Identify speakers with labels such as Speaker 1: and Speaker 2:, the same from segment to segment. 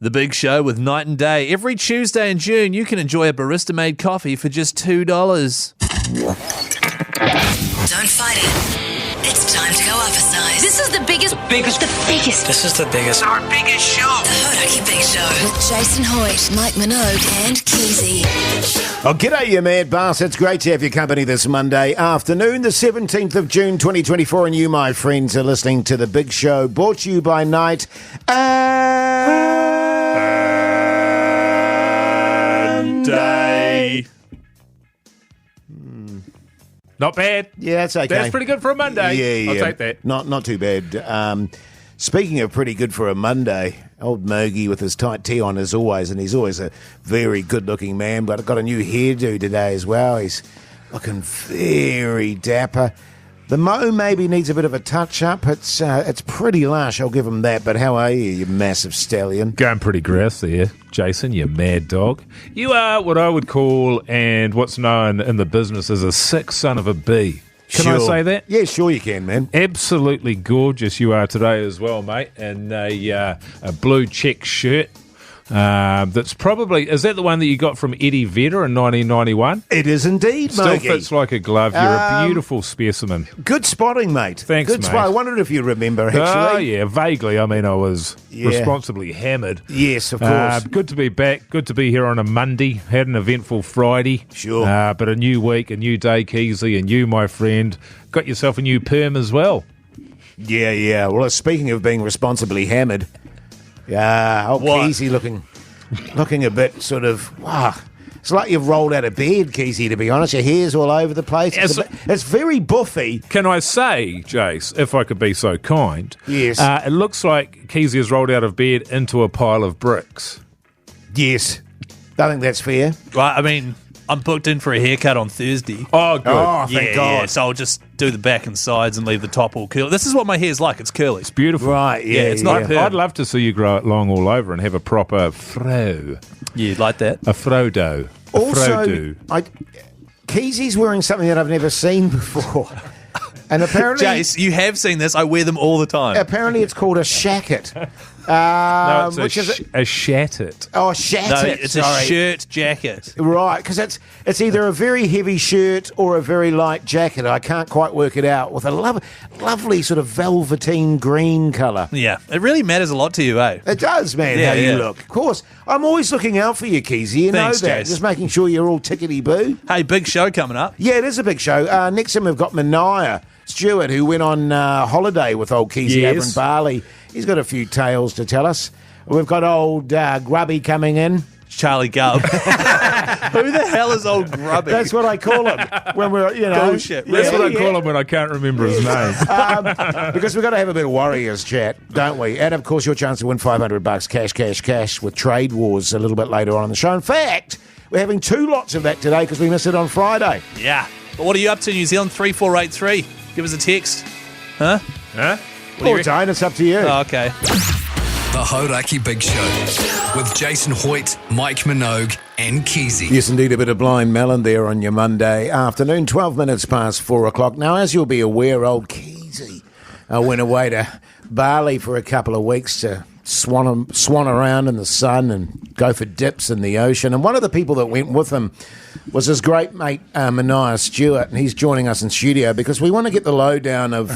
Speaker 1: The Big Show with Night and Day. Every Tuesday in June, you can enjoy a barista-made coffee for just $2.
Speaker 2: Don't fight it. It's time to go up a size.
Speaker 3: This is the biggest.
Speaker 4: This is the biggest.
Speaker 5: Our biggest show.
Speaker 2: The Hodaki Big Show. With Jason Hoyt, Mike Minogue and Keyzie.
Speaker 6: Oh, g'day, you mad bass. It's great to have your company this Monday afternoon, the 17th of June, 2024. And you, my friends, are listening to The Big Show, brought to you by Night and Day.
Speaker 7: Not bad.
Speaker 6: Yeah, that's okay.
Speaker 7: That's pretty good for a Monday.
Speaker 6: Yeah.
Speaker 7: I'll take that.
Speaker 6: Not too bad. Speaking of pretty good for a Monday, old Mogi with his tight tee on as always, and he's always a very good-looking man, but got a new hairdo today as well. He's looking very dapper. The mo maybe needs a bit of a touch-up. It's pretty lush, I'll give him that, but how are you massive stallion?
Speaker 7: Going pretty grouse there, Jason, you mad dog. You are what I would call, and what's known in the business as a sick son of a bee. Can I say that?
Speaker 6: Yeah, sure you can, man.
Speaker 7: Absolutely gorgeous you are today as well, mate. And a blue check shirt. That's probably... Is that the one that you got from Eddie Vedder in 1991?
Speaker 6: It is indeed,
Speaker 7: Still
Speaker 6: Mogi.
Speaker 7: fits like a glove. You're a beautiful specimen.
Speaker 6: Good spotting, mate.
Speaker 7: Thanks,
Speaker 6: Good
Speaker 7: mate.
Speaker 6: spot. I wondered if you remember, actually.
Speaker 7: Oh, yeah, vaguely. I mean, I was responsibly hammered.
Speaker 6: Yes, of course.
Speaker 7: Good to be back. Good to be here on a Monday. Had an eventful Friday.
Speaker 6: Sure.
Speaker 7: But a new week, a new day, Keyzie, and you, my friend, got yourself a new perm as well.
Speaker 6: Yeah. Well, speaking of being responsibly hammered, old Keyzie looking a bit sort of, wow. It's like you've rolled out of bed, Keyzie, to be honest. Your hair's all over the place. It's very buffy.
Speaker 7: Can I say, Jase, if I could be so kind?
Speaker 6: Yes.
Speaker 7: It looks like Keyzie has rolled out of bed into a pile of bricks.
Speaker 6: Yes. I think that's fair.
Speaker 1: Right, I mean, I'm booked in for a haircut on Thursday.
Speaker 7: Oh, good.
Speaker 6: Oh, thank God.
Speaker 1: Yeah, so I'll just do the back and sides and leave the top all curly. This is what my hair's like. It's curly.
Speaker 7: It's beautiful.
Speaker 6: Right, yeah.
Speaker 1: It's not perm.
Speaker 7: I'd love to see you grow it long all over and have a proper fro.
Speaker 1: Yeah, like that.
Speaker 7: A frodo. A
Speaker 6: Also,
Speaker 7: frodo.
Speaker 6: Keysie's wearing something that I've never seen before. And apparently...
Speaker 1: Jase, you have seen this. I wear them all the time.
Speaker 6: Apparently it's called a shacket.
Speaker 7: No, it's
Speaker 6: which is
Speaker 7: a shattet.
Speaker 6: Oh, a shattet.
Speaker 1: No, it's
Speaker 6: sorry.
Speaker 1: a shirt jacket.
Speaker 6: Right, because it's either a very heavy shirt or a very light jacket. I can't quite work it out. With a lovely sort of velveteen green colour.
Speaker 1: Yeah, it really matters a lot to you, eh?
Speaker 6: It does, man,
Speaker 1: Yeah,
Speaker 6: how you
Speaker 1: yeah.
Speaker 6: look. Of course, I'm always looking out for you, Keyzie. You
Speaker 1: Thanks,
Speaker 6: know that.
Speaker 1: Jase.
Speaker 6: Just making sure you're all tickety-boo.
Speaker 1: Hey, big show coming up.
Speaker 6: Yeah, it is a big show. Next time we've got Mania Stewart, who went on holiday with old Keyzie over in Bali. He's got a few tales to tell us. We've got old Grubby coming in.
Speaker 1: Charlie Gubb. Who the hell is old Grubby?
Speaker 6: That's what I call him when we're,
Speaker 1: Bullshit.
Speaker 7: That's what I call him when I can't remember his name.
Speaker 6: Because we've got to have a bit of Warriors chat, don't we? And, of course, your chance to win $500 cash with Trade Wars a little bit later on in the show. In fact, we're having 2 lots of that today because we missed it on Friday.
Speaker 1: Yeah. But what are you up to, New Zealand? 3483. Give us a text. Huh?
Speaker 6: Or don't, it's up to you.
Speaker 1: Oh, okay.
Speaker 4: The Hodaki Big Show with Jason Hoyt, Mike Minogue and Keyzie.
Speaker 6: Yes, indeed, a bit of blind melon there on your Monday afternoon, 12 minutes past 4 o'clock. Now, as you'll be aware, old Keyzie went away to Bali for a couple of weeks to swan around in the sun and go for dips in the ocean. And one of the people that went with him was his great mate, Mania Stewart, and he's joining us in studio because we want to get the lowdown of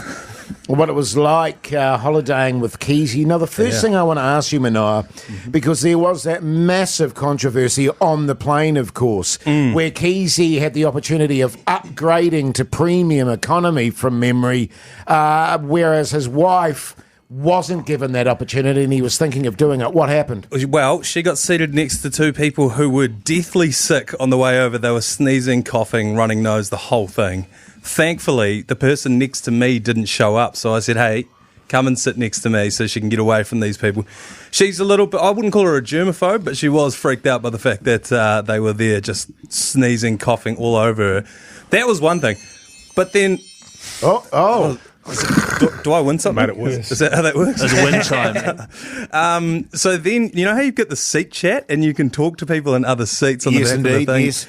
Speaker 6: what it was like holidaying with Keyzie. Now, the first thing I want to ask you, Mania, because there was that massive controversy on the plane, of course, where Keyzie had the opportunity of upgrading to premium economy from memory, whereas his wife wasn't given that opportunity and he was thinking of doing it. What happened?
Speaker 8: Well, she got seated next to 2 people who were deathly sick on the way over. They were sneezing, coughing, running nose, the whole thing. Thankfully, the person next to me didn't show up, so I said, hey, come and sit next to me so she can get away from these people. She's a little bit, I wouldn't call her a germaphobe, but she was freaked out by the fact that they were there just sneezing, coughing all over her. That was one thing. But then...
Speaker 6: Oh.
Speaker 8: Do I win something?
Speaker 7: Made it worse.
Speaker 8: Is that how that works?
Speaker 1: There's a wind chime.
Speaker 8: So then, you know how you get the seat chat and you can talk to people in other seats on
Speaker 6: Yes,
Speaker 8: the back of
Speaker 6: indeed,
Speaker 8: the thing?
Speaker 6: yes.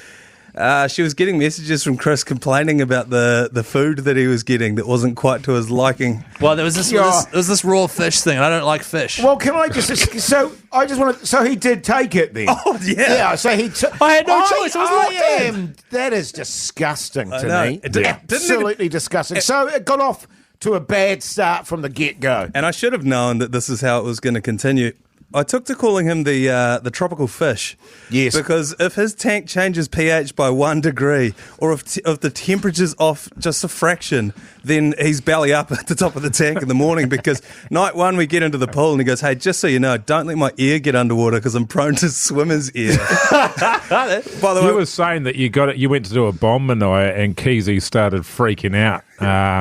Speaker 8: She was getting messages from Chris complaining about the food that he was getting that wasn't quite to his liking.
Speaker 1: Well, there was this raw fish thing, and I don't like fish.
Speaker 6: Well, can I just... So he did take it then?
Speaker 8: Oh, yeah.
Speaker 6: Yeah, so he...
Speaker 1: I had no choice. I was locked in.
Speaker 6: That is disgusting to
Speaker 8: know.
Speaker 6: me.
Speaker 8: It didn't
Speaker 6: Absolutely disgusting. So it got off to a bad start from the get-go.
Speaker 8: And I should have known that this is how it was going to continue. I took to calling him the tropical fish.
Speaker 6: Yes.
Speaker 8: Because if his tank changes pH by 1 degree, or if the temperature's off just a fraction, then he's belly up at the top of the tank in the morning. Because night one, we get into the pool and he goes, "Hey, just so you know, don't let my ear get underwater because I'm prone to swimmer's ear." By the way,
Speaker 7: You were saying that you went to do a bomb Manoia and Keyzie started freaking out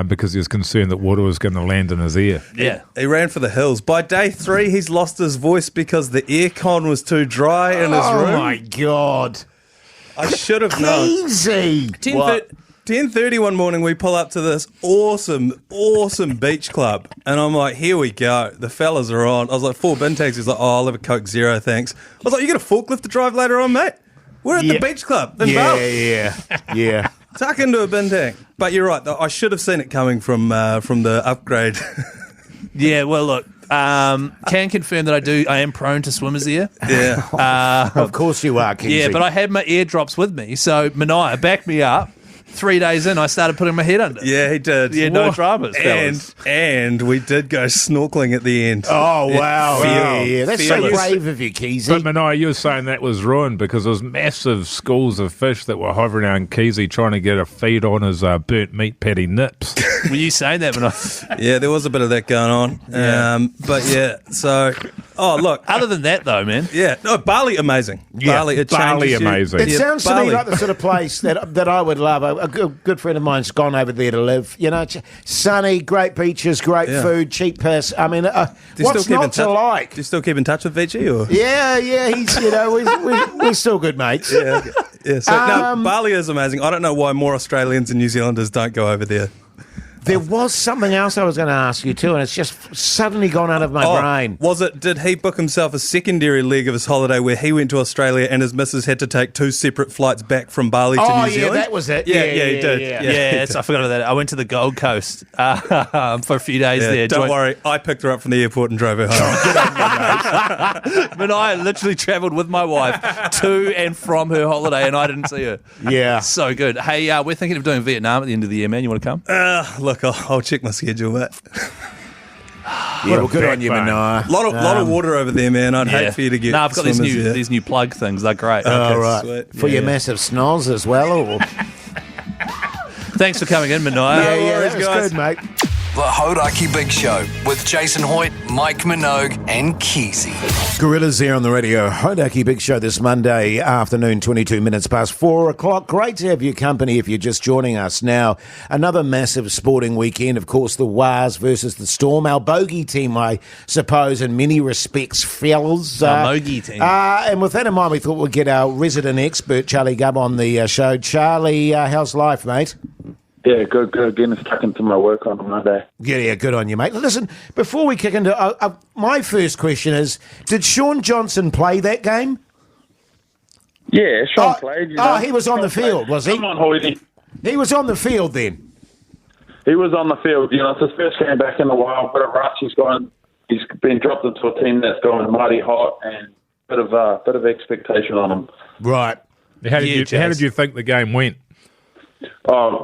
Speaker 7: because he was concerned that water was going to land in his ear.
Speaker 1: Yeah.
Speaker 8: he ran for the hills. By day 3, he's lost his voice because the aircon was too dry in his
Speaker 6: Oh,
Speaker 8: room.
Speaker 6: my God.
Speaker 8: I should have known.
Speaker 6: Easy.
Speaker 8: 10:30 one morning, we pull up to this awesome beach club. And I'm like, here we go. The fellas are on. I was like, 4 bin tags. He's like, oh, I'll have a Coke Zero, thanks. I was like, you got a forklift to drive later on, mate? We're at the beach club in Bali.
Speaker 6: Yeah.
Speaker 8: Tuck into a bin tank. But you're right. I should have seen it coming from the upgrade.
Speaker 1: Yeah, well, look, can confirm that I am prone to swimmer's ear.
Speaker 8: Yeah.
Speaker 6: Of course you are, Keyzie.
Speaker 1: Yeah, but I had my eardrops with me, so Manoia backed me up. 3 days in, I started putting my head under.
Speaker 8: Yeah, he did.
Speaker 1: Yeah, no dramas, fellas.
Speaker 8: And we did go snorkeling at the end.
Speaker 6: Oh, wow.
Speaker 8: Fearless.
Speaker 6: Yeah. That's so
Speaker 8: Fearless.
Speaker 6: brave of you, Keyzie.
Speaker 7: But Manoia, you were saying that was ruined because there was massive schools of fish that were hovering around Keyzie trying to get a feed on his burnt meat patty nips.
Speaker 1: Were you saying that, Manoia?
Speaker 8: Yeah, there was a bit of that going on.
Speaker 1: Yeah.
Speaker 8: But yeah, so... Oh, look.
Speaker 1: Other than that, though, man.
Speaker 8: Yeah. No, Bali, amazing. Bali, it
Speaker 7: Bali,
Speaker 8: changes you.
Speaker 7: amazing.
Speaker 6: It
Speaker 8: Yeah,
Speaker 6: sounds to
Speaker 8: Bali.
Speaker 6: me like the sort of place that I would love. A good friend of mine's gone over there to live. You know, it's sunny, great beaches, great food, cheap piss. I mean,
Speaker 8: Do you
Speaker 6: what's
Speaker 8: still keep in
Speaker 6: not to
Speaker 8: touch?
Speaker 6: like?
Speaker 8: Do you still keep in touch with Vici? Or?
Speaker 6: Yeah, he's, we're still good mates.
Speaker 8: Yeah. So, no, Bali is amazing. I don't know why more Australians and New Zealanders don't go over there.
Speaker 6: There was something else I was going to ask you too, and it's just suddenly gone out of my brain.
Speaker 8: Did he book himself a secondary leg of his holiday where he went to Australia and his missus had to take 2 separate flights back from Bali to New Zealand?
Speaker 6: That was it.
Speaker 8: Yeah, he did.
Speaker 1: Yeah, I forgot about that. I went to the Gold Coast for a few days there.
Speaker 8: Don't worry, I picked her up from the airport and drove her home.
Speaker 1: But I literally travelled with my wife to and from her holiday, and I didn't see her.
Speaker 6: Yeah.
Speaker 1: So good. Hey, we're thinking of doing Vietnam at the end of the year, man. You want to come?
Speaker 8: Look, I'll check my schedule, mate.
Speaker 6: Yeah, well, good on you,
Speaker 7: backbone.
Speaker 6: Manoia.
Speaker 8: Lot of water over there, man. I'd hate for you to get.
Speaker 1: No, I've got these new plug things. They're great.
Speaker 6: All right.
Speaker 8: sweet.
Speaker 6: For your massive snoz as well? Or?
Speaker 1: Thanks for coming in, Manoia.
Speaker 8: worries,
Speaker 6: that was
Speaker 8: guys.
Speaker 6: good, mate.
Speaker 4: The Hodaki Big Show with Jason Hoyt, Mike Minogue, and Keyzie.
Speaker 6: Gorillas there on the radio. Hodaki Big Show this Monday afternoon, 22 minutes past 4 o'clock. Great to have your company if you're just joining us now. Another massive sporting weekend. Of course, the Wars versus the Storm. Our bogey team, I suppose, in many respects, fellas.
Speaker 1: Our bogey team.
Speaker 6: And with that in mind, we thought we'd get our resident expert, Charlie Gubb, on the show. Charlie, how's life, mate?
Speaker 3: Yeah, good. Getting stuck into my work on Monday.
Speaker 6: Yeah, good on you, mate. Listen, before we kick into... my first question is, did Sean Johnson play that game?
Speaker 3: Yeah, Sean played.
Speaker 6: He was on the field, was he?
Speaker 3: Come on, Hoyty.
Speaker 6: He was on the field then.
Speaker 3: He was on the field. It's his first game back in a while. Bit of rush. He's been dropped into a team that's going mighty hot, and bit of expectation on him.
Speaker 6: Right.
Speaker 7: How did you think the game went?
Speaker 3: Oh,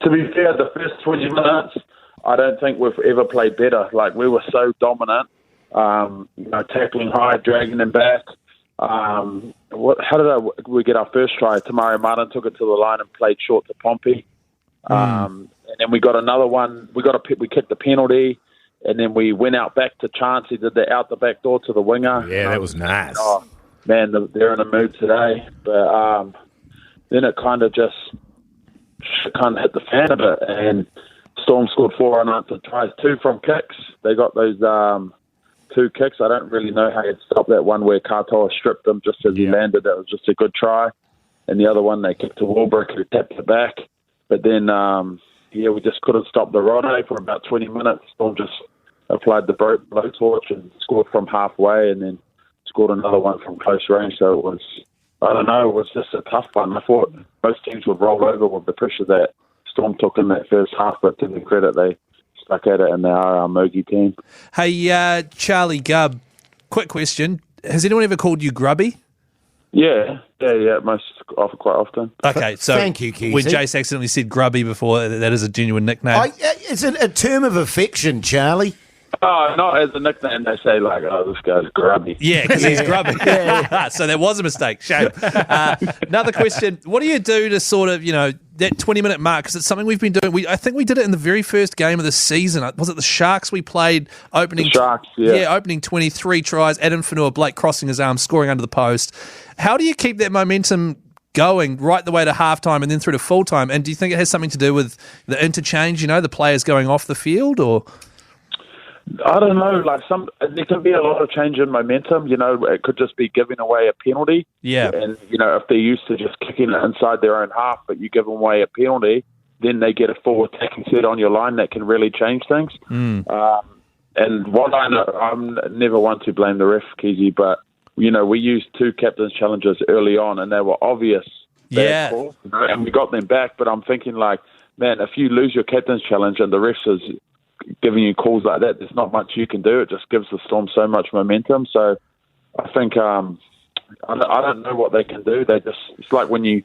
Speaker 3: to be fair, the first 20 minutes, I don't think we've ever played better. Like, we were so dominant, tackling high, dragging them back. How did we get our first try? Tamari Martin took it to the line and played short to Pompey. And then we got another one. We kicked the penalty, and then we went out back to Chance. He did the out the back door to the winger.
Speaker 7: Yeah, that was nice.
Speaker 3: Oh, man, they're in a mood today. But then it kind of hit the fan a bit, and Storm scored 4 unanswered tries, 2 from kicks. They got those 2 kicks. I don't really know how you'd stop that one where Katoa stripped him just as he landed. That was just a good try. And the other one, they kicked to Warbrick, who tapped it back. But then, we just couldn't stop the Rode for about 20 minutes. Storm just applied the blowtorch and scored from halfway, and then scored another one from close range. So it was I don't know, it was just a tough one. I thought most teams would roll over with the pressure that Storm took in that first half, but to their credit, they stuck at it, and they are our Mogi team.
Speaker 1: Hey, Charlie Gubb, quick question. Has anyone ever called you Grubby?
Speaker 3: Yeah, quite often.
Speaker 1: Okay, so
Speaker 6: Thank you, Keyzie.
Speaker 1: when Jase accidentally said Grubby before, that is a genuine nickname.
Speaker 6: It's a term of affection, Charlie.
Speaker 3: Oh, not as a nickname. They say like, "Oh, this guy's grubby."
Speaker 1: Yeah, because he's grubby. So that was a mistake. Shame. Another question. What do you do to sort of, that 20-minute mark? Because it's something we've been doing. I think we did it in the very first game of the season. Was it the Sharks we played opening?
Speaker 3: The Sharks, yeah.
Speaker 1: Opening 23 tries. Adam Fanua, Blake crossing his arms, scoring under the post. How do you keep that momentum going right the way to halftime and then through to full time? And do you think it has something to do with the interchange, the players going off the field, or?
Speaker 3: I don't know. There can be a lot of change in momentum. It could just be giving away a penalty.
Speaker 1: Yeah.
Speaker 3: And if they're used to just kicking it inside their own half, but you give them away a penalty, then they get a full attacking set on your line that can really change things. And what I know, I'm never one to blame the ref, Keyzie, but we used 2 captain's challenges early on, and they were obvious.
Speaker 1: Yeah.
Speaker 3: Calls, and we got them back. But I'm thinking, man, if you lose your captain's challenge and the ref is giving you calls like that, there's not much you can do. It just gives the Storm so much momentum. So I think I don't know what they can do. It's like when you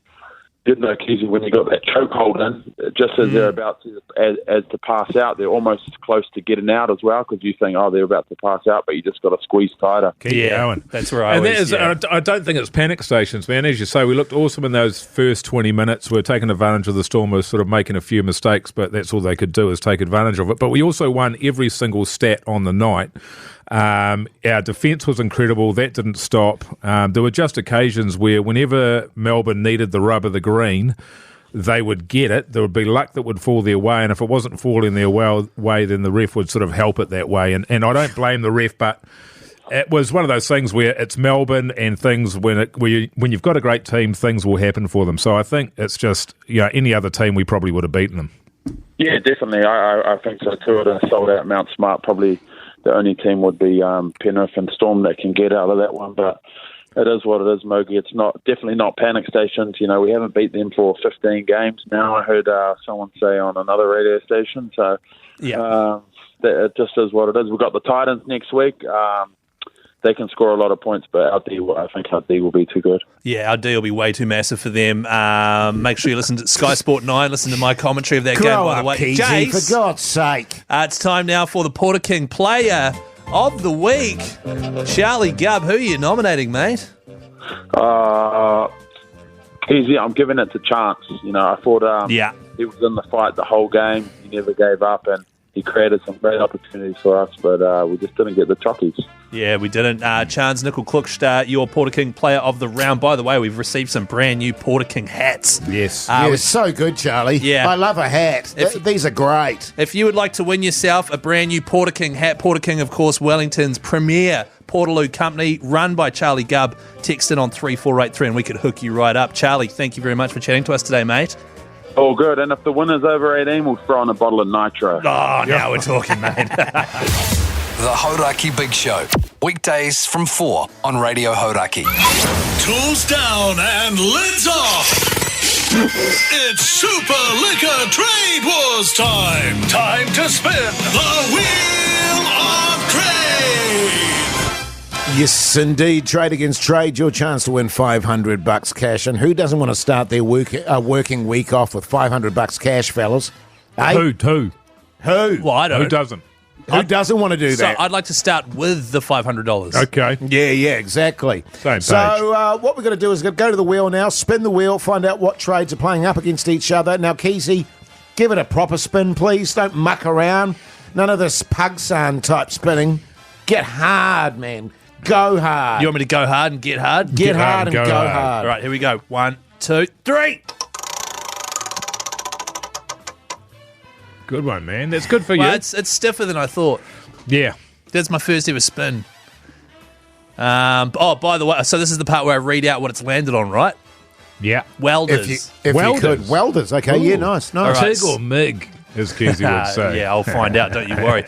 Speaker 3: Keyzie, when you got that chokehold in, just as they're about to as to pass out, they're almost close to getting out as well, because you think, they're about to pass out, but you just got to squeeze tighter.
Speaker 7: Keep going.
Speaker 1: That's where I
Speaker 7: I don't think it's panic stations, man. As you say, we looked awesome in those first 20 minutes. We're taking advantage of the Storm. We're sort of making a few mistakes, but that's all they could do is take advantage of it. But we also won every single stat on the night. Our defence was incredible. That didn't stop. There were just occasions where whenever Melbourne needed the rub of the green, they would get it. There would be luck that would fall their way, and if it wasn't falling their way, then the ref would sort of help it that way. And I don't blame the ref, but it was one of those things where it's Melbourne, and things when you've got a great team, things will happen for them. So I think it's just any other team, we probably would have beaten them.
Speaker 3: Yeah, definitely. I think so too. At a sold out Mount Smart, probably the only team would be Penrith and Storm that can get out of that one. But it is what it is, Mogi. It's definitely not panic stations. We haven't beat them for 15 games now. I heard someone say on another radio station. So it just is what it is. We've got the Titans next week. They can score a lot of points, but I think our D will be too good.
Speaker 1: Yeah, our D will be way too massive for them. Make sure you listen to Sky Sport 9. Listen to my commentary of that game, by the way.
Speaker 6: Keyzie,
Speaker 1: Jase,
Speaker 6: for God's sake.
Speaker 1: It's time now for the Porter King Player of the Week. Charlie Gubb, who are you nominating, mate?
Speaker 3: Easy. I'm giving it to Chance. I thought he was in the fight the whole game. He never gave up, and he created some great opportunities for us, but we just didn't get the chockies.
Speaker 1: Yeah, we didn't. Chance Nickel-Klukstad, your Porter King Player of the Round. By the way, we've received some brand new Porter King hats.
Speaker 7: Yes.
Speaker 6: It's so good, Charlie.
Speaker 1: Yeah.
Speaker 6: I love a hat. These are great.
Speaker 1: If you would like to win yourself a brand new Porter King hat, Porter King, of course, Wellington's premier Portaloo company, run by Charlie Gubb, text in on 3483 and we could hook you right up. Charlie, thank you very much for chatting to us today, mate.
Speaker 3: All good. And if the winner's over 18, we'll throw in a bottle of nitro.
Speaker 1: Oh, now we're talking, mate.
Speaker 4: The Hodaki Big Show. Weekdays from 4 on Radio Hodaki.
Speaker 5: Tools down and lids off. It's Super Liquor Trade Wars time. Time to spin the Wheel of Trade.
Speaker 6: Yes, indeed. Trade against trade. Your chance to win $500 cash. And who doesn't want to start their working week off with $500 cash, fellas? Eh?
Speaker 7: Who?
Speaker 6: Who?
Speaker 1: Well, I don't.
Speaker 7: Who doesn't?
Speaker 6: Who doesn't want to do
Speaker 1: So
Speaker 6: that?
Speaker 1: I'd like to start with the $500.
Speaker 7: Okay.
Speaker 6: Yeah, exactly.
Speaker 7: Same page.
Speaker 6: So what we're going to do is go to the wheel now, spin the wheel, find out what trades are playing up against each other. Now, Keyzie, give it a proper spin, please. Don't muck around. None of this Pugsan type spinning. Get hard, man. Go hard.
Speaker 1: You want me to go hard and get hard?
Speaker 6: Get hard and go hard.
Speaker 1: All right, here we go. 1, 2, 3.
Speaker 7: Good one, man. That's good for you.
Speaker 1: Well, it's stiffer than I thought.
Speaker 7: Yeah.
Speaker 1: That's my first ever spin. By the way, so this is the part where I read out what it's landed on, right?
Speaker 7: Yeah.
Speaker 1: Welders.
Speaker 6: If
Speaker 7: Welders.
Speaker 6: you could. Welders. Okay, yeah, nice.
Speaker 1: All right.
Speaker 7: TIG or MIG? as Keyzie would say.
Speaker 1: Yeah, I'll find out, don't you worry.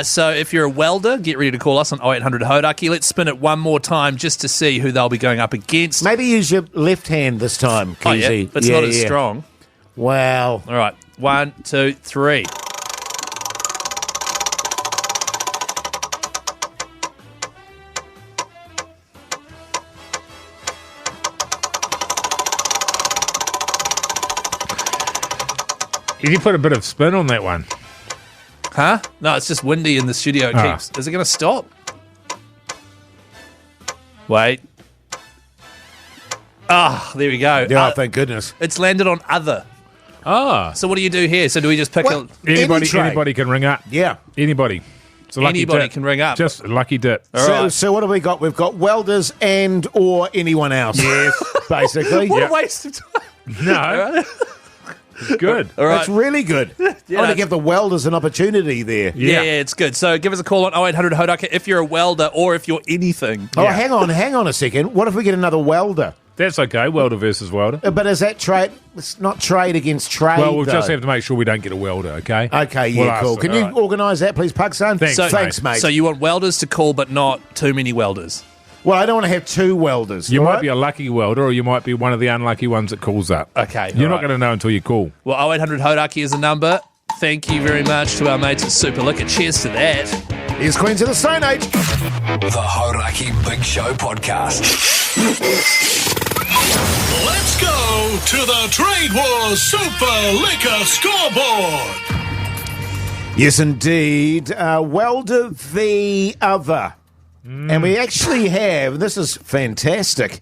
Speaker 1: So if you're a welder, get ready to call us on 0800 Hodaki. Let's spin it one more time just to see who they'll be going up against.
Speaker 6: Maybe use your left hand this time, Keyzie.
Speaker 1: Oh, yeah, but it's not as strong.
Speaker 6: Wow.
Speaker 1: All right, 1, 2, 3.
Speaker 7: You put a bit of spin on that one.
Speaker 1: Huh? No, it's just windy in the studio. It keeps. Is it going to stop? Wait. Ah, there we go.
Speaker 6: Yeah, thank goodness.
Speaker 1: It's landed on other.
Speaker 7: Ah.
Speaker 1: So what do you do here? So do we just pick
Speaker 6: Well,
Speaker 7: Anybody can ring up.
Speaker 6: Yeah.
Speaker 7: Anybody. It's a lucky
Speaker 1: Anybody
Speaker 7: dip.
Speaker 1: can ring up.
Speaker 7: Just a lucky dip.
Speaker 1: All right.
Speaker 6: So what have we got? We've got welders and or anyone else. Yes. Basically.
Speaker 1: What a waste of time.
Speaker 7: No. It's good.
Speaker 1: All right.
Speaker 6: That's really good. I want to give the welders an opportunity there.
Speaker 1: Yeah, it's good. So give us a call on 0800 Hodaka if you're a welder or if you're anything.
Speaker 6: Oh, hang on a second. What if we get another welder?
Speaker 7: That's okay. Welder versus welder.
Speaker 6: But is that trade? It's not trade against trade.
Speaker 7: Well, we'll
Speaker 6: though.
Speaker 7: just have to make sure we don't get a welder, okay?
Speaker 6: Okay, yeah,
Speaker 7: We'll ask
Speaker 6: cool.
Speaker 7: them,
Speaker 6: Can you
Speaker 7: all right.
Speaker 6: organise that, please, Pugson?
Speaker 7: Thanks,
Speaker 6: mate.
Speaker 1: So you want welders to call, but not too many welders.
Speaker 6: Well, I don't want to have two welders.
Speaker 7: You
Speaker 6: all
Speaker 7: might
Speaker 6: right?
Speaker 7: be a lucky welder or you might be one of the unlucky ones that calls up.
Speaker 1: Okay.
Speaker 7: You're not going to know until you call.
Speaker 1: Well, 0800 Hodaki is the number. Thank you very much to our mates at Super Liquor. Cheers to that.
Speaker 6: Here's Queens of the Stone Age.
Speaker 4: The Horaki Big Show Podcast.
Speaker 5: Let's go to the Trade Wars Super Liquor Scoreboard.
Speaker 6: Yes, indeed. Welder the other. And we actually have, this is fantastic,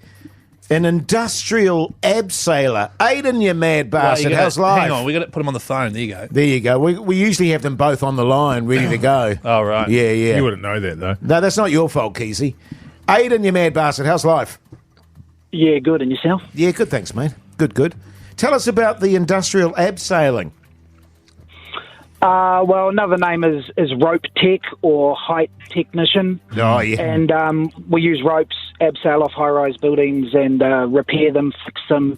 Speaker 6: an industrial abseiler. Aiden, you mad bastard. How's life?
Speaker 1: Hang on, we got to put them on the phone. There you go.
Speaker 6: There you go. We usually have them both on the line, ready to go.
Speaker 1: Oh, right.
Speaker 6: Yeah.
Speaker 7: You wouldn't know that, though.
Speaker 6: No, that's not your fault, Keyzie. Aiden, you mad bastard. How's life?
Speaker 9: Yeah, good. And yourself?
Speaker 6: Yeah, good, thanks, mate. Good. Tell us about the industrial abseiling.
Speaker 9: Well, another name is rope tech or height technician.
Speaker 6: Oh, yeah.
Speaker 9: And we use ropes, abseil off high-rise buildings and repair them, fix them.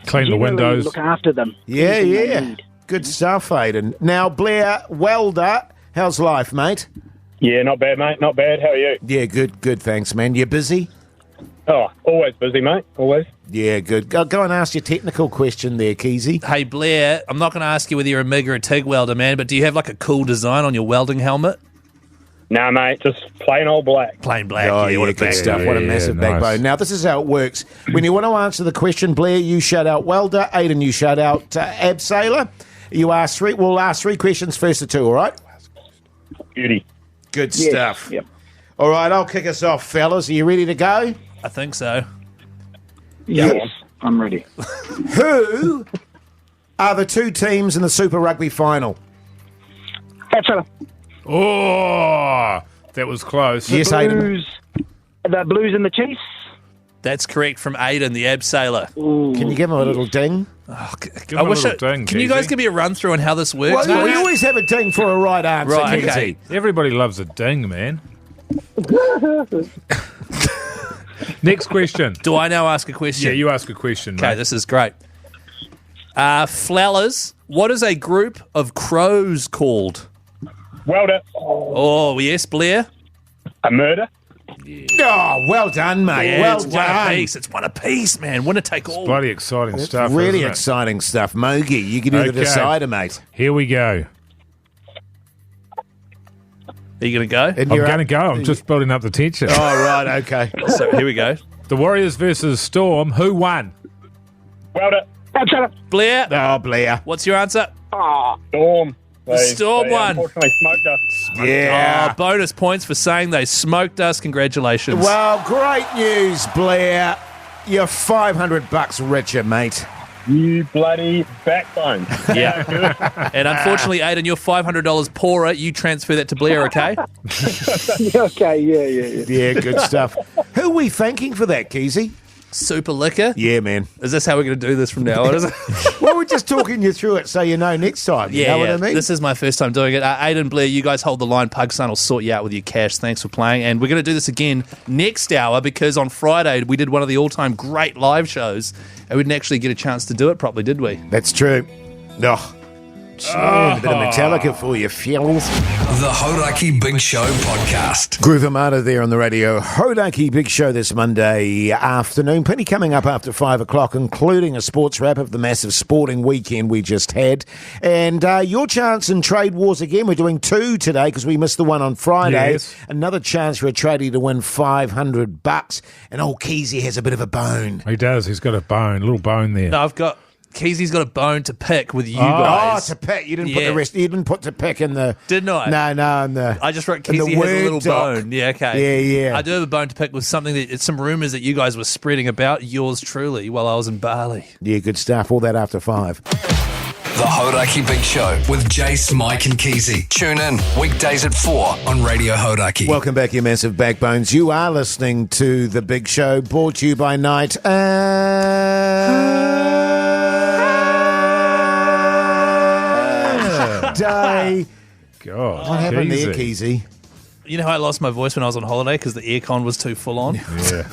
Speaker 7: Clean the
Speaker 9: Generally
Speaker 7: windows.
Speaker 9: Look after them.
Speaker 6: Yeah.
Speaker 9: Anything they need.
Speaker 6: Good stuff, Aiden. Now, Blair, welder, how's life, mate?
Speaker 10: Yeah, not bad, mate. Not bad. How are you?
Speaker 6: Yeah, good, thanks, man. You busy?
Speaker 10: Oh, always busy, mate. Always.
Speaker 6: Yeah, good. Go and ask your technical question there, Keyzie.
Speaker 1: Hey, Blair, I'm not going to ask you whether you're a MIG or a TIG welder, man, but do you have like a cool design on your welding helmet?
Speaker 10: Nah, mate. Just plain old black.
Speaker 1: Plain black.
Speaker 6: Oh,
Speaker 1: yeah, what a
Speaker 6: good
Speaker 1: big
Speaker 6: stuff. What a
Speaker 7: Yeah,
Speaker 6: massive
Speaker 7: nice.
Speaker 6: backbone. Now, this is how it works. When you want to answer the question, Blair, you shout out welder. Aiden, you shout out abseiler. We'll ask three questions, first to two, all right?
Speaker 10: Beauty.
Speaker 6: Good
Speaker 9: Yes,
Speaker 6: stuff.
Speaker 9: Yep.
Speaker 6: All right, I'll kick us off, fellas. Are you ready to go?
Speaker 1: I think so.
Speaker 9: Yes, I'm ready.
Speaker 6: Who are the two teams in the Super Rugby final?
Speaker 9: Abseil.
Speaker 7: Oh, that was close.
Speaker 6: Yes, Aiden.
Speaker 9: The Blues and the Chiefs.
Speaker 1: That's correct from Aiden, the abseiler.
Speaker 6: Can you give him a little ding?
Speaker 7: Give him a little ding,
Speaker 1: Can you guys
Speaker 7: Keyzie.
Speaker 1: give me a run through on how this works?
Speaker 6: Well, we always have a ding for a right answer,
Speaker 1: Right,
Speaker 6: Keyzie.
Speaker 1: okay.
Speaker 7: Everybody loves a ding, man. Next question.
Speaker 1: Do I now ask a question?
Speaker 7: Yeah, you ask a question,
Speaker 1: Okay,
Speaker 7: mate.
Speaker 1: this is great. Flowers, what is a group of crows called?
Speaker 10: Welder.
Speaker 1: Oh, yes, Blair?
Speaker 10: A murder.
Speaker 6: Oh, well done, mate.
Speaker 1: Yeah,
Speaker 6: well
Speaker 1: it's
Speaker 6: done.
Speaker 1: one apiece. It's one apiece, man. Winner take all.
Speaker 7: Bloody exciting stuff.
Speaker 6: Really
Speaker 7: isn't it?
Speaker 6: exciting stuff. Mogi, you can do the
Speaker 7: Okay.
Speaker 6: decider, mate.
Speaker 7: Here we go.
Speaker 1: Are you going to go?
Speaker 6: And
Speaker 7: I'm
Speaker 6: you're
Speaker 7: going to
Speaker 6: up-
Speaker 7: go. I'm just building up the tension.
Speaker 6: Oh, right, okay.
Speaker 1: So here we go.
Speaker 7: The Warriors versus Storm. Who won?
Speaker 10: Welder.
Speaker 9: Abseil.
Speaker 1: Blair,
Speaker 6: Oh, Blair.
Speaker 1: what's your answer?
Speaker 10: Storm.
Speaker 1: Storm
Speaker 10: they
Speaker 1: won.
Speaker 10: Unfortunately smoked us.
Speaker 6: Yeah.
Speaker 1: Oh, bonus points for saying they smoked us. Congratulations.
Speaker 6: Well, great news, Blair. You're $500 richer, mate.
Speaker 10: You bloody backbone.
Speaker 1: Yeah. And unfortunately, Aiden, you're $500 poorer. You transfer that to Blair, okay?
Speaker 9: Okay, yeah.
Speaker 6: Yeah, good stuff. Who are we thanking for that, Keyzie?
Speaker 1: Super liquor.
Speaker 6: Yeah, man.
Speaker 1: Is this how we're going to do this from now on? Is it?
Speaker 6: Well, we're just talking you through it so you know next time. You know what I mean?
Speaker 1: This is my first time doing it. Aiden, Blair, you guys hold the line. Pugson will sort you out with your cash. Thanks for playing. And we're going to do this again next hour because on Friday we did one of the all-time great live shows and we didn't actually get a chance to do it properly, did we?
Speaker 6: That's true. Oh, A bit of Metallica for you, fellas.
Speaker 4: The Hodaki Big Show podcast.
Speaker 6: Groove Armada there on the radio. Hodaki Big Show this Monday afternoon. Plenty coming up after 5 o'clock, including a sports wrap of the massive sporting weekend we just had. And your chance in Trade Wars again. We're doing 2 today because we missed the one on Friday.
Speaker 7: Yes.
Speaker 6: Another chance for a tradie to win $500. And old Keyzie has a bit of a bone.
Speaker 7: He does. He's got a little bone there.
Speaker 1: No, Keizie's got a bone to pick with you guys.
Speaker 6: Oh, to pick. You didn't put the rest. You didn't put to pick in the.
Speaker 1: Didn't I?
Speaker 6: No. In the.
Speaker 1: I just wrote
Speaker 6: in the
Speaker 1: Keyzie has a
Speaker 6: Word
Speaker 1: little
Speaker 6: doc.
Speaker 1: bone. Yeah, okay.
Speaker 6: Yeah.
Speaker 1: I do have a bone to pick with something it's some rumours that you guys were spreading about yours truly while I was in Bali.
Speaker 6: Yeah, good stuff. All that after 5.
Speaker 4: The Hodaki Big Show with Jase, Mike and Keyzie. Tune in weekdays at 4 on Radio Hodaki.
Speaker 6: Welcome back, you massive backbones. You are listening to The Big Show, brought to you by Night. Day.
Speaker 7: God,
Speaker 6: What happened there, Keyzie?
Speaker 1: You know how I lost my voice when I was on holiday because the aircon was too full on?
Speaker 7: Yeah.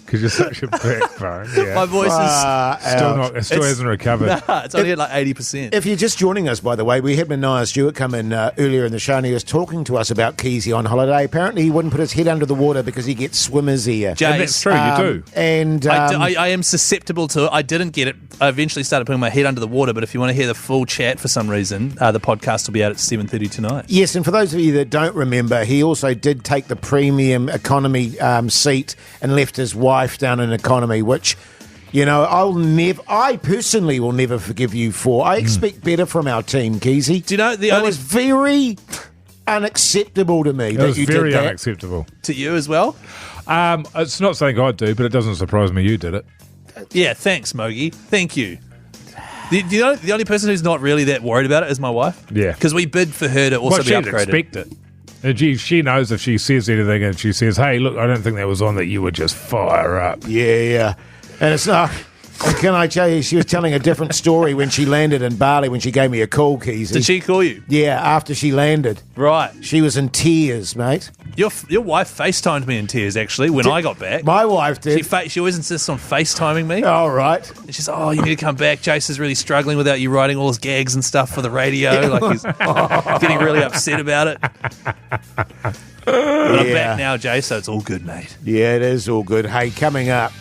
Speaker 7: Because you're such a backbone. Yeah.
Speaker 1: My voice
Speaker 7: Still hasn't recovered.
Speaker 1: it's only at like 80%.
Speaker 6: If you're just joining us, by the way, we had Mania Stewart come in earlier in the show and he was talking to us about Keyzie on holiday. Apparently he wouldn't put his head under the water because he gets swimmer's ear.
Speaker 1: Jase,
Speaker 7: And that's true, you do.
Speaker 6: And
Speaker 1: I am susceptible to it. I didn't get it. I eventually started putting my head under the water, but if you want to hear the full chat for some reason, the podcast will be out at 7:30 tonight.
Speaker 6: yes, and for those of you that don't remember, he also did take the premium economy seat and left his wife down in economy, which, you know, I personally will never forgive you for. I expect better from our team, Keyzie.
Speaker 1: Do you know
Speaker 6: It was very unacceptable to me
Speaker 7: It
Speaker 6: that
Speaker 7: was
Speaker 6: you
Speaker 7: very
Speaker 6: did that.
Speaker 7: unacceptable.
Speaker 1: To you as well?
Speaker 7: It's not something I'd do, but it doesn't surprise me you did it.
Speaker 1: Yeah, thanks, Mogi. Thank you. You know, the only person who's not really that worried about it is my wife.
Speaker 7: Yeah.
Speaker 1: Because we bid for her to also be
Speaker 7: she'd
Speaker 1: upgraded.
Speaker 7: expect it. And she knows if she says anything and she says, hey, look, I don't think that was on, that you would just fire up.
Speaker 6: Yeah. And it's not... Can I tell you, she was telling a different story when she landed in Bali when she gave me a call, Keyzie.
Speaker 1: Did she call you?
Speaker 6: Yeah, after she landed.
Speaker 1: Right.
Speaker 6: She was in tears, mate.
Speaker 1: Your wife FaceTimed me in tears, actually, when I got back.
Speaker 6: My wife did.
Speaker 1: She always insists on FaceTiming me.
Speaker 6: All right.
Speaker 1: And she's you need to come back. Jase is really struggling without you writing all his gags and stuff for the radio. Like he's getting really upset about it. But I'm back now, Jase, so it's all good, mate.
Speaker 6: Yeah, it is all good. Hey, coming up,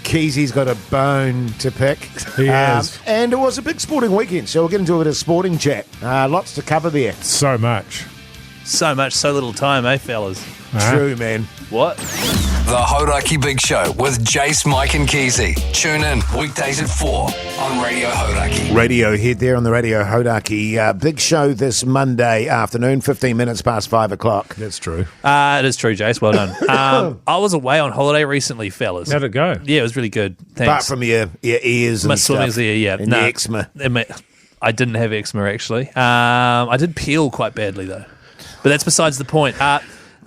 Speaker 6: Keyzie's got a bone to pick.
Speaker 7: He has.
Speaker 6: And it was a big sporting weekend, so we'll get into a bit of sporting chat. Lots to cover there.
Speaker 7: So much.
Speaker 1: So much, so little time, eh, fellas?
Speaker 6: True, man.
Speaker 1: What?
Speaker 4: The Hodaki Big Show with Jase, Mike and Keyzie. Tune in weekdays at 4 on Radio Hodaki.
Speaker 6: Radiohead there on the Radio Hodaki. Big show this Monday afternoon, 15 minutes past 5 o'clock.
Speaker 7: That's true.
Speaker 1: It is true, Jase. Well done. I was away on holiday recently, fellas.
Speaker 7: How'd it go?
Speaker 1: Yeah, it was really good. Thanks.
Speaker 6: Apart from your ears and
Speaker 1: My
Speaker 6: stuff.
Speaker 1: swimming's ear, yeah.
Speaker 6: And the eczema.
Speaker 1: I didn't have eczema, actually. I did peel quite badly, though. But that's besides the point.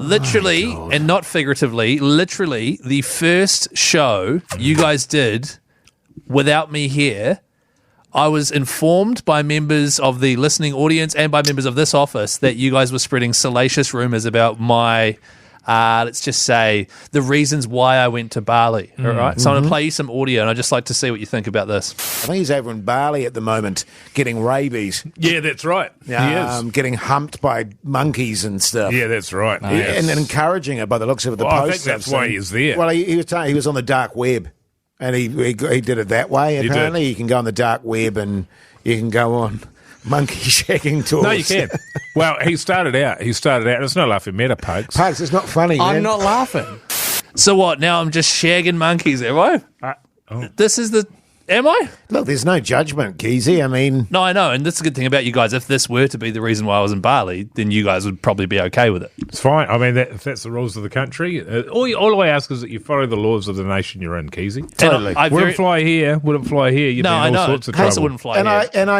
Speaker 1: Literally, and not figuratively, literally, the first show you guys did without me here, I was informed by members of the listening audience and by members of this office that you guys were spreading salacious rumours about my... let's just say the reasons why I went to Bali. All right, so I'm going to play you some audio, and I'd just like to see what you think about this.
Speaker 6: I think he's over in Bali at the moment getting rabies.
Speaker 7: Yeah, that's right. He is.
Speaker 6: Getting humped by monkeys and stuff.
Speaker 7: Yeah, that's right.
Speaker 6: And encouraging it by the looks of the
Speaker 7: Well, I
Speaker 6: posts.
Speaker 7: think that's
Speaker 6: I've
Speaker 7: why
Speaker 6: seen.
Speaker 7: he's there.
Speaker 6: Well, he was saying he was on the dark web, and he did it that way.
Speaker 7: He
Speaker 6: Apparently,
Speaker 7: did.
Speaker 6: you can go on the dark web and you can go on monkey shagging tours.
Speaker 7: No, you can. Well, he started out. It's no laughing matter, Pugs.
Speaker 6: Pugs, it's not funny.
Speaker 8: I'm
Speaker 6: man.
Speaker 8: not laughing.
Speaker 1: So what? Now I'm just shagging monkeys, am I? This is the... Am I?
Speaker 6: Look, there's no judgment, Keyzie. I mean,
Speaker 1: No, I know, and that's the good thing about you guys. If this were to be the reason why I was in Bali, then you guys would probably be okay with it.
Speaker 7: It's fine. I mean, if that's the rules of the country, all I ask is that you follow the laws of the nation you're in, Keyzie.
Speaker 6: Totally.
Speaker 7: Wouldn't fly here. You'd
Speaker 1: No,
Speaker 7: be
Speaker 1: I
Speaker 7: in all
Speaker 1: know.
Speaker 7: sorts of
Speaker 1: Of course
Speaker 7: trouble.
Speaker 1: I wouldn't fly
Speaker 6: and
Speaker 1: here.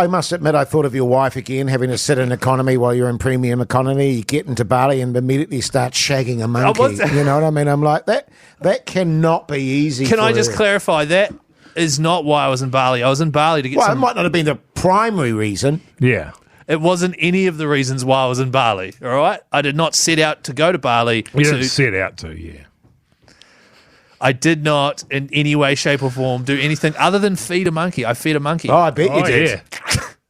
Speaker 6: I must admit, I thought of your wife again, having to sit in economy while you're in premium economy. You get into Bali and immediately start shagging a monkey.
Speaker 1: what's that?
Speaker 6: You know what I mean? I'm like that cannot be easy.
Speaker 1: Can
Speaker 6: for
Speaker 1: I just
Speaker 6: her.
Speaker 1: clarify that is not why I was in Bali. I was in Bali to get
Speaker 6: Well, it
Speaker 1: some...
Speaker 6: might not have been the primary reason.
Speaker 7: Yeah.
Speaker 1: It wasn't any of the reasons why I was in Bali, all right? I did not set out to go to Bali
Speaker 7: You
Speaker 1: to...
Speaker 7: didn't set out to, yeah.
Speaker 1: I did not in any way, shape or form do anything other than feed a monkey. I fed a monkey.
Speaker 6: Oh, I bet you did.
Speaker 7: Yeah.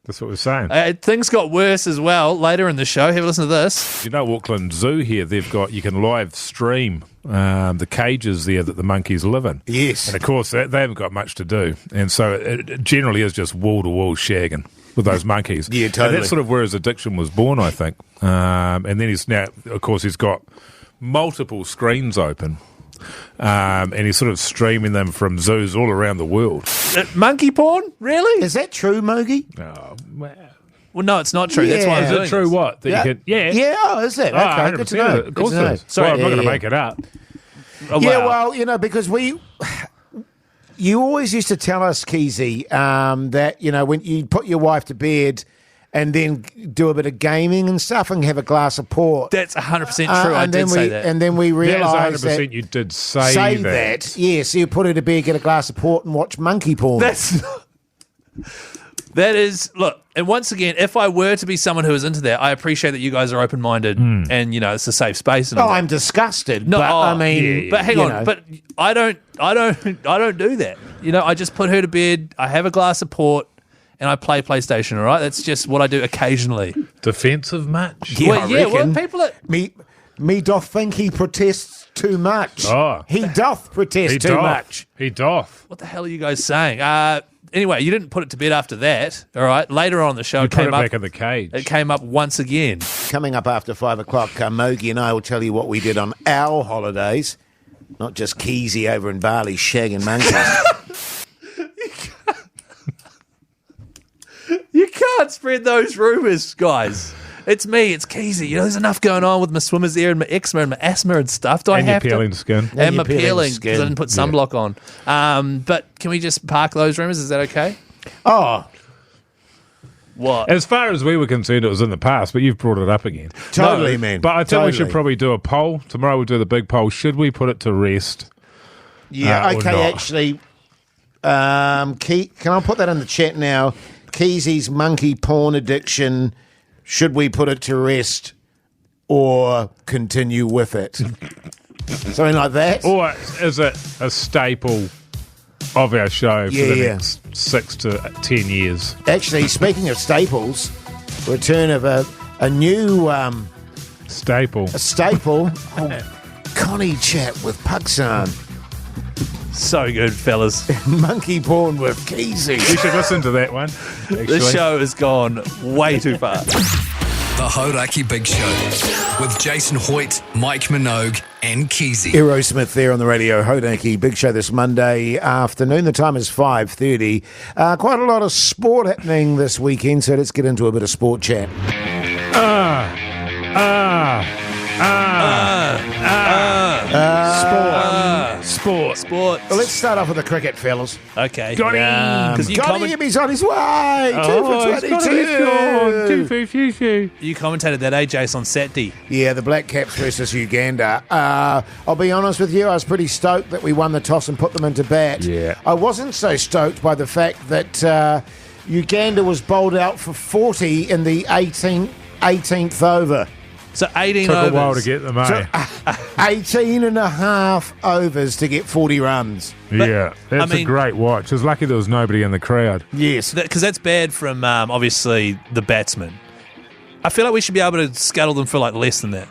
Speaker 7: That's what we're saying.
Speaker 1: Things got worse as well later in the show. Have a listen to this.
Speaker 7: You know, Auckland Zoo here, you can live stream the cages there that the monkeys live in.
Speaker 6: Yes.
Speaker 7: And of course, they haven't got much to do. And so it generally is just wall-to-wall shagging with those monkeys.
Speaker 6: Yeah, totally.
Speaker 7: And that's sort of where his addiction was born, I think. And then he's got multiple screens open. And he's sort of streaming them from zoos all around the world.
Speaker 1: Monkey porn? Really?
Speaker 6: Is that true, Mogi?
Speaker 7: Oh, man.
Speaker 1: Well, no, it's not true. That's why I'm
Speaker 7: Is
Speaker 1: doing
Speaker 7: it true
Speaker 1: this.
Speaker 7: what? That you can,
Speaker 6: Yeah, oh, is it? Okay, good to know.
Speaker 7: Of course
Speaker 6: Good to know.
Speaker 7: it is. Sorry, I'm not going to
Speaker 6: yeah.
Speaker 7: make it up.
Speaker 1: Oh,
Speaker 6: Yeah,
Speaker 1: wow.
Speaker 6: well, because you always used to tell us, Keyzie, that, when you put your wife to bed and then do a bit of gaming and stuff and have a glass of port.
Speaker 1: That's 100% true. I did say that.
Speaker 6: And then we realised
Speaker 7: That is 100%
Speaker 6: that
Speaker 7: you did say
Speaker 6: that. Yes, you put her to bed, get a glass of port and watch monkey porn.
Speaker 1: That is, look, and once again, if I were to be someone who is into that, I appreciate that you guys are open-minded and, it's a safe space. And all that.
Speaker 6: I'm disgusted.
Speaker 1: No,
Speaker 6: but, I mean...
Speaker 1: but hang on, but I don't do that. I just put her to bed, I have a glass of port, and I play PlayStation, all right? That's just what I do occasionally.
Speaker 7: Defensive much?
Speaker 6: Yeah, I reckon.
Speaker 1: Well, people are...
Speaker 6: Me doth think he protests too much.
Speaker 7: Oh.
Speaker 6: He doth protest too much.
Speaker 7: He doth.
Speaker 1: What the hell are you guys saying? Anyway, you didn't put it to bed after that, all right? Later on in the show,
Speaker 7: You put it back in the cage.
Speaker 1: It came up once again.
Speaker 6: Coming up after 5 o'clock, Mogi and I will tell you what we did on our holidays. Not just Keyzie over in Bali shagging monkeys.
Speaker 1: You can't spread those rumours, guys. It's me, it's Keyzie. There's enough going on with my swimmers there and my eczema and my asthma and stuff. Do I
Speaker 7: And
Speaker 1: have
Speaker 7: your
Speaker 1: to?
Speaker 7: peeling skin.
Speaker 1: And my
Speaker 6: your peeling
Speaker 1: peeling,
Speaker 6: skin.
Speaker 1: because I didn't put sunblock on. But can we just park those rumours? Is that okay?
Speaker 6: Oh,
Speaker 1: What?
Speaker 7: As far as we were concerned, it was in the past, but you've brought it up again.
Speaker 6: totally,
Speaker 1: No,
Speaker 6: man.
Speaker 7: But I think we should
Speaker 6: Totally.
Speaker 7: probably do a poll. Tomorrow we'll do the big poll. Should we put it to rest?
Speaker 6: Yeah,
Speaker 7: or
Speaker 6: okay,
Speaker 7: not?
Speaker 6: actually. Can I put that in the chat now? Keyzie's monkey porn addiction. Should we put it to rest or continue with it? Something like that?
Speaker 7: Or is it a staple of our show for the
Speaker 6: Yeah.
Speaker 7: next 6 to 10 years?
Speaker 6: Actually, speaking of staples, return of a new
Speaker 7: Staple.
Speaker 6: staple. Connie chat with Pakistan.
Speaker 1: So good, fellas.
Speaker 6: Monkey porn with Keyzie.
Speaker 7: We should listen to that one. Actually.
Speaker 1: This show has gone way too far.
Speaker 4: The Hodaki Big Show with Jason Hoyt, Mike Minogue, and Keyzie.
Speaker 6: Aerosmith there on the radio. Hodaki Big Show this Monday afternoon. The time is 5:30. Quite a lot of sport happening this weekend, so let's get into a bit of sport chat.
Speaker 7: Sport.
Speaker 1: Sport.
Speaker 6: Well, let's start off with the cricket, fellas.
Speaker 1: Okay.
Speaker 7: Got him.
Speaker 1: Because you,
Speaker 6: Got him, he's on his way. 2 for 22.
Speaker 1: you commentated that, Jase, on Saturday.
Speaker 6: Yeah, the Black Caps versus Uganda. I'll be honest with you, I was pretty stoked that we won the toss and put them into bat.
Speaker 7: Yeah.
Speaker 6: I wasn't so stoked by the fact that Uganda was bowled out for 40 in the 18th over.
Speaker 1: So 18
Speaker 7: Took
Speaker 1: overs.
Speaker 7: a while to get them, eh?
Speaker 6: 18 and a half overs to get 40 runs.
Speaker 7: Yeah, that's
Speaker 1: I mean-
Speaker 7: a great watch. It was lucky there was nobody in the crowd.
Speaker 6: Yes.
Speaker 1: Because that's bad from, obviously, the batsman. I feel like we should be able to scuttle them for, less than that.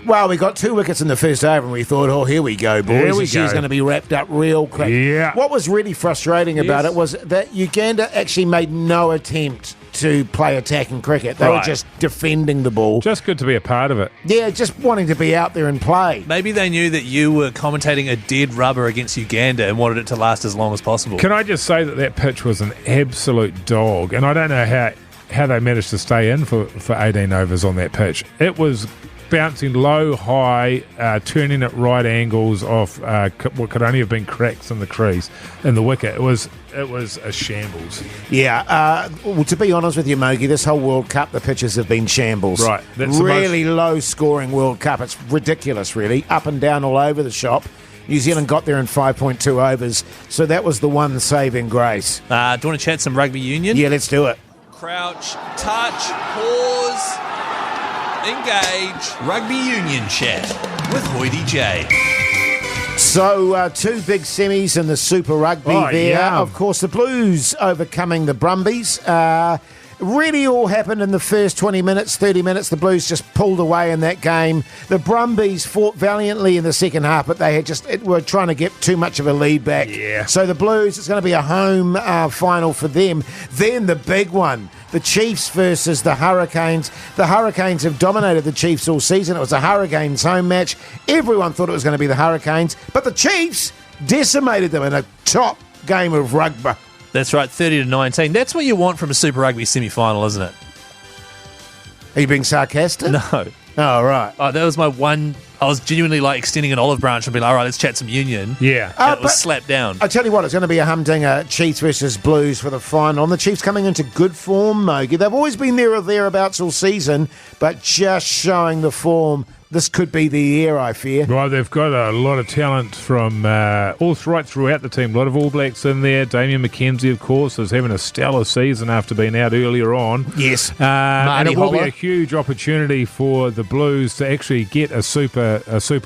Speaker 6: Well, we got 2 wickets in the first over and we thought, oh, here we go, boys.
Speaker 7: Here we
Speaker 6: This year's
Speaker 7: go.
Speaker 6: going to be wrapped up real quick.
Speaker 7: Yeah.
Speaker 6: What was really frustrating about it was that Uganda actually made no attempt to play attacking cricket. They were
Speaker 1: Right.
Speaker 6: just defending the ball.
Speaker 7: Just good to be a part of it.
Speaker 6: Yeah, just wanting to be out there and play.
Speaker 1: Maybe they knew that you were commentating a dead rubber against Uganda and wanted it to last as long as possible.
Speaker 7: Can I just say that pitch was an absolute dog, and I don't know how they managed to stay in for 18 overs on that pitch. It was bouncing low, high, turning at right angles off what could only have been cracks in the crease in the wicket. It was a shambles.
Speaker 6: Yeah, well, to be honest with you, Mogi, this whole World Cup, the pitches have been shambles.
Speaker 7: Right, that's the
Speaker 6: really low-scoring World Cup. It's ridiculous, really. Up and down all over the shop. New Zealand got there in 5.2 overs, so that was the one saving grace.
Speaker 1: Do you want to chat some rugby union?
Speaker 6: Yeah, let's do it.
Speaker 1: Crouch, touch, pause, engage. Rugby union chat with Hoyty J.
Speaker 6: So, two big semis in the Super Rugby there.
Speaker 7: Yeah.
Speaker 6: Of course, the Blues overcoming the Brumbies. Really all happened in the first 20 minutes, 30 minutes. The Blues just pulled away in that game. The Brumbies fought valiantly in the second half, but they were trying to get too much of a lead back.
Speaker 7: Yeah.
Speaker 6: So the Blues, it's going to be a home final for them. Then the big one, the Chiefs versus the Hurricanes. The Hurricanes have dominated the Chiefs all season. It was a Hurricanes home match. Everyone thought it was going to be the Hurricanes, but the Chiefs decimated them in a top game of rugby.
Speaker 1: That's right, 30-19. That's what you want from a Super Rugby semi-final, isn't it?
Speaker 6: Are you being sarcastic?
Speaker 1: No.
Speaker 6: Oh, right.
Speaker 1: Oh, that was my one. I was genuinely like extending an olive branch and being like, all right, let's chat some Union.
Speaker 7: Yeah.
Speaker 1: And it was slapped down.
Speaker 6: I tell you what, it's going to be a humdinger, Chiefs versus Blues for the final. And the Chiefs coming into good form, Mogi. They've always been there or thereabouts all season, but just showing the form. This could be the year, I fear.
Speaker 7: Well, they've got a lot of talent from right throughout the team. A lot of All Blacks in there. Damien McKenzie, of course, is having a stellar season after being out earlier on.
Speaker 6: Yes.
Speaker 7: And it will be
Speaker 1: Holler.
Speaker 7: a huge opportunity for the Blues to actually get a super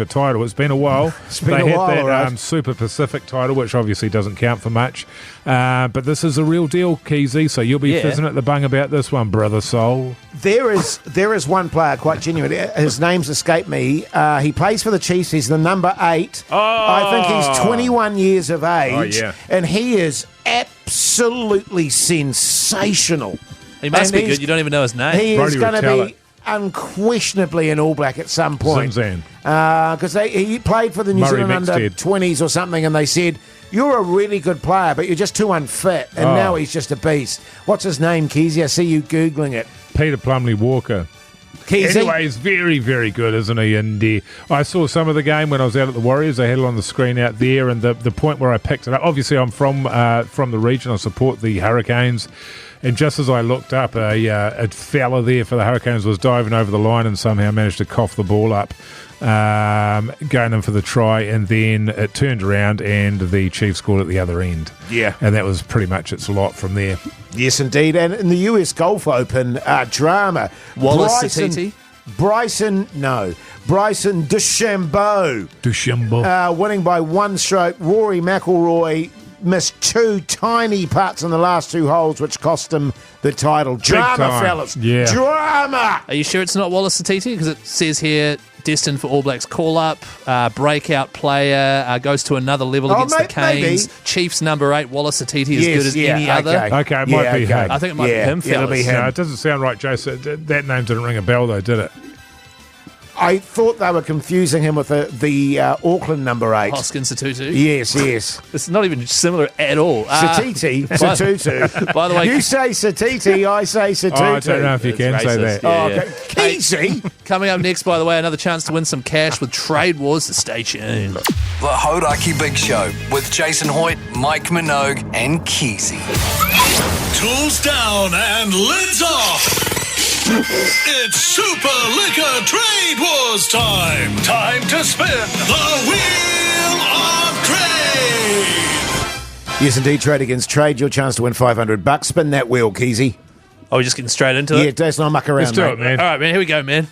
Speaker 7: title. It's been a while.
Speaker 6: Been
Speaker 7: they
Speaker 6: a
Speaker 7: had
Speaker 6: while,
Speaker 7: that
Speaker 6: right?
Speaker 7: Super Pacific title, which obviously doesn't count for much. But this is a real deal, Keyzie, so you'll be fizzing at the bung about this one, brother soul.
Speaker 6: There is one player, quite genuine. His name's escaped me. He plays for the Chiefs. He's the number 8.
Speaker 7: Oh.
Speaker 6: I think he's 21 years of age.
Speaker 7: Oh, yeah.
Speaker 6: And he is absolutely sensational.
Speaker 1: He must
Speaker 6: And
Speaker 1: be
Speaker 6: he's-
Speaker 1: good. You don't even know his name.
Speaker 6: He
Speaker 7: Brody
Speaker 6: is going to
Speaker 7: Retallick.
Speaker 6: be unquestionably an All Black at some point.
Speaker 7: Zimzan.
Speaker 6: Because he played for the New
Speaker 7: Murray
Speaker 6: Zealand under
Speaker 7: Mixted.
Speaker 6: 20s or something, and they said, you're a really good player, but you're just too unfit. And now he's just a beast. What's his name, Keyzie? I see you Googling it.
Speaker 7: Peter Plumley Walker.
Speaker 6: Keyzie?
Speaker 7: Anyway, he's very, very good, isn't he? And I saw some of the game when I was out at the Warriors. They had it on the screen out there, and the point where I picked it up. Obviously, I'm from the region. I support the Hurricanes. And just as I looked up, a fella there for the Hurricanes was diving over the line and somehow managed to cough the ball up, going in for the try, and then it turned around and the Chiefs scored at the other end.
Speaker 6: Yeah.
Speaker 7: And that was pretty much its lot from there.
Speaker 6: Yes, indeed. And in the US Golf Open, drama.
Speaker 1: Wallace Satiti?
Speaker 6: Bryson DeChambeau. Winning by one stroke. Rory McIlroy missed 2 tiny putts in the last 2 holes, which cost him the title. Drama,
Speaker 7: time.
Speaker 6: fellas.
Speaker 7: Yeah.
Speaker 6: Drama.
Speaker 1: Are you sure it's not Wallace Satiti? Because it says here, destined for All Blacks call-up, breakout player, goes to another level against the Canes.
Speaker 6: maybe.
Speaker 1: Chiefs number 8, Wallace Satiti, as good as any other.
Speaker 7: Okay, it might be him.
Speaker 1: I think it might be him,
Speaker 6: It'll be
Speaker 1: fellas.
Speaker 6: him.
Speaker 7: No, it doesn't sound right, Jase. That name didn't ring a bell, though, did it?
Speaker 6: I thought they were confusing him with the Auckland number 8.
Speaker 1: Hoskins Satutu.
Speaker 6: Yes.
Speaker 1: It's not even similar at all.
Speaker 6: Satiti, Satutu.
Speaker 1: By the way,
Speaker 6: You say Satiti, I say Satutu.
Speaker 7: Oh, I don't know if you can
Speaker 1: It's
Speaker 7: say
Speaker 1: racist.
Speaker 7: that.
Speaker 1: Yeah,
Speaker 6: Oh,
Speaker 1: yeah.
Speaker 6: okay. Keyzie.
Speaker 1: coming up next, by the way, another chance to win some cash with Trade Wars, so stay tuned.
Speaker 4: The Hodaki Big Show with Jason Hoyt, Mike Minogue, and Keyzie.
Speaker 5: Tools down and lids off. It's Super Liquor Trade Wars time. Time to spin the Wheel of Trade.
Speaker 6: Yes, indeed. Trade against trade. Your chance to win $500. Spin that wheel, Keyzie.
Speaker 1: Oh, we're just getting straight into
Speaker 6: Yeah,
Speaker 1: it?
Speaker 6: let's not muck around,
Speaker 7: Let's do
Speaker 6: mate.
Speaker 7: it, man.
Speaker 1: All right, man, here we go, man.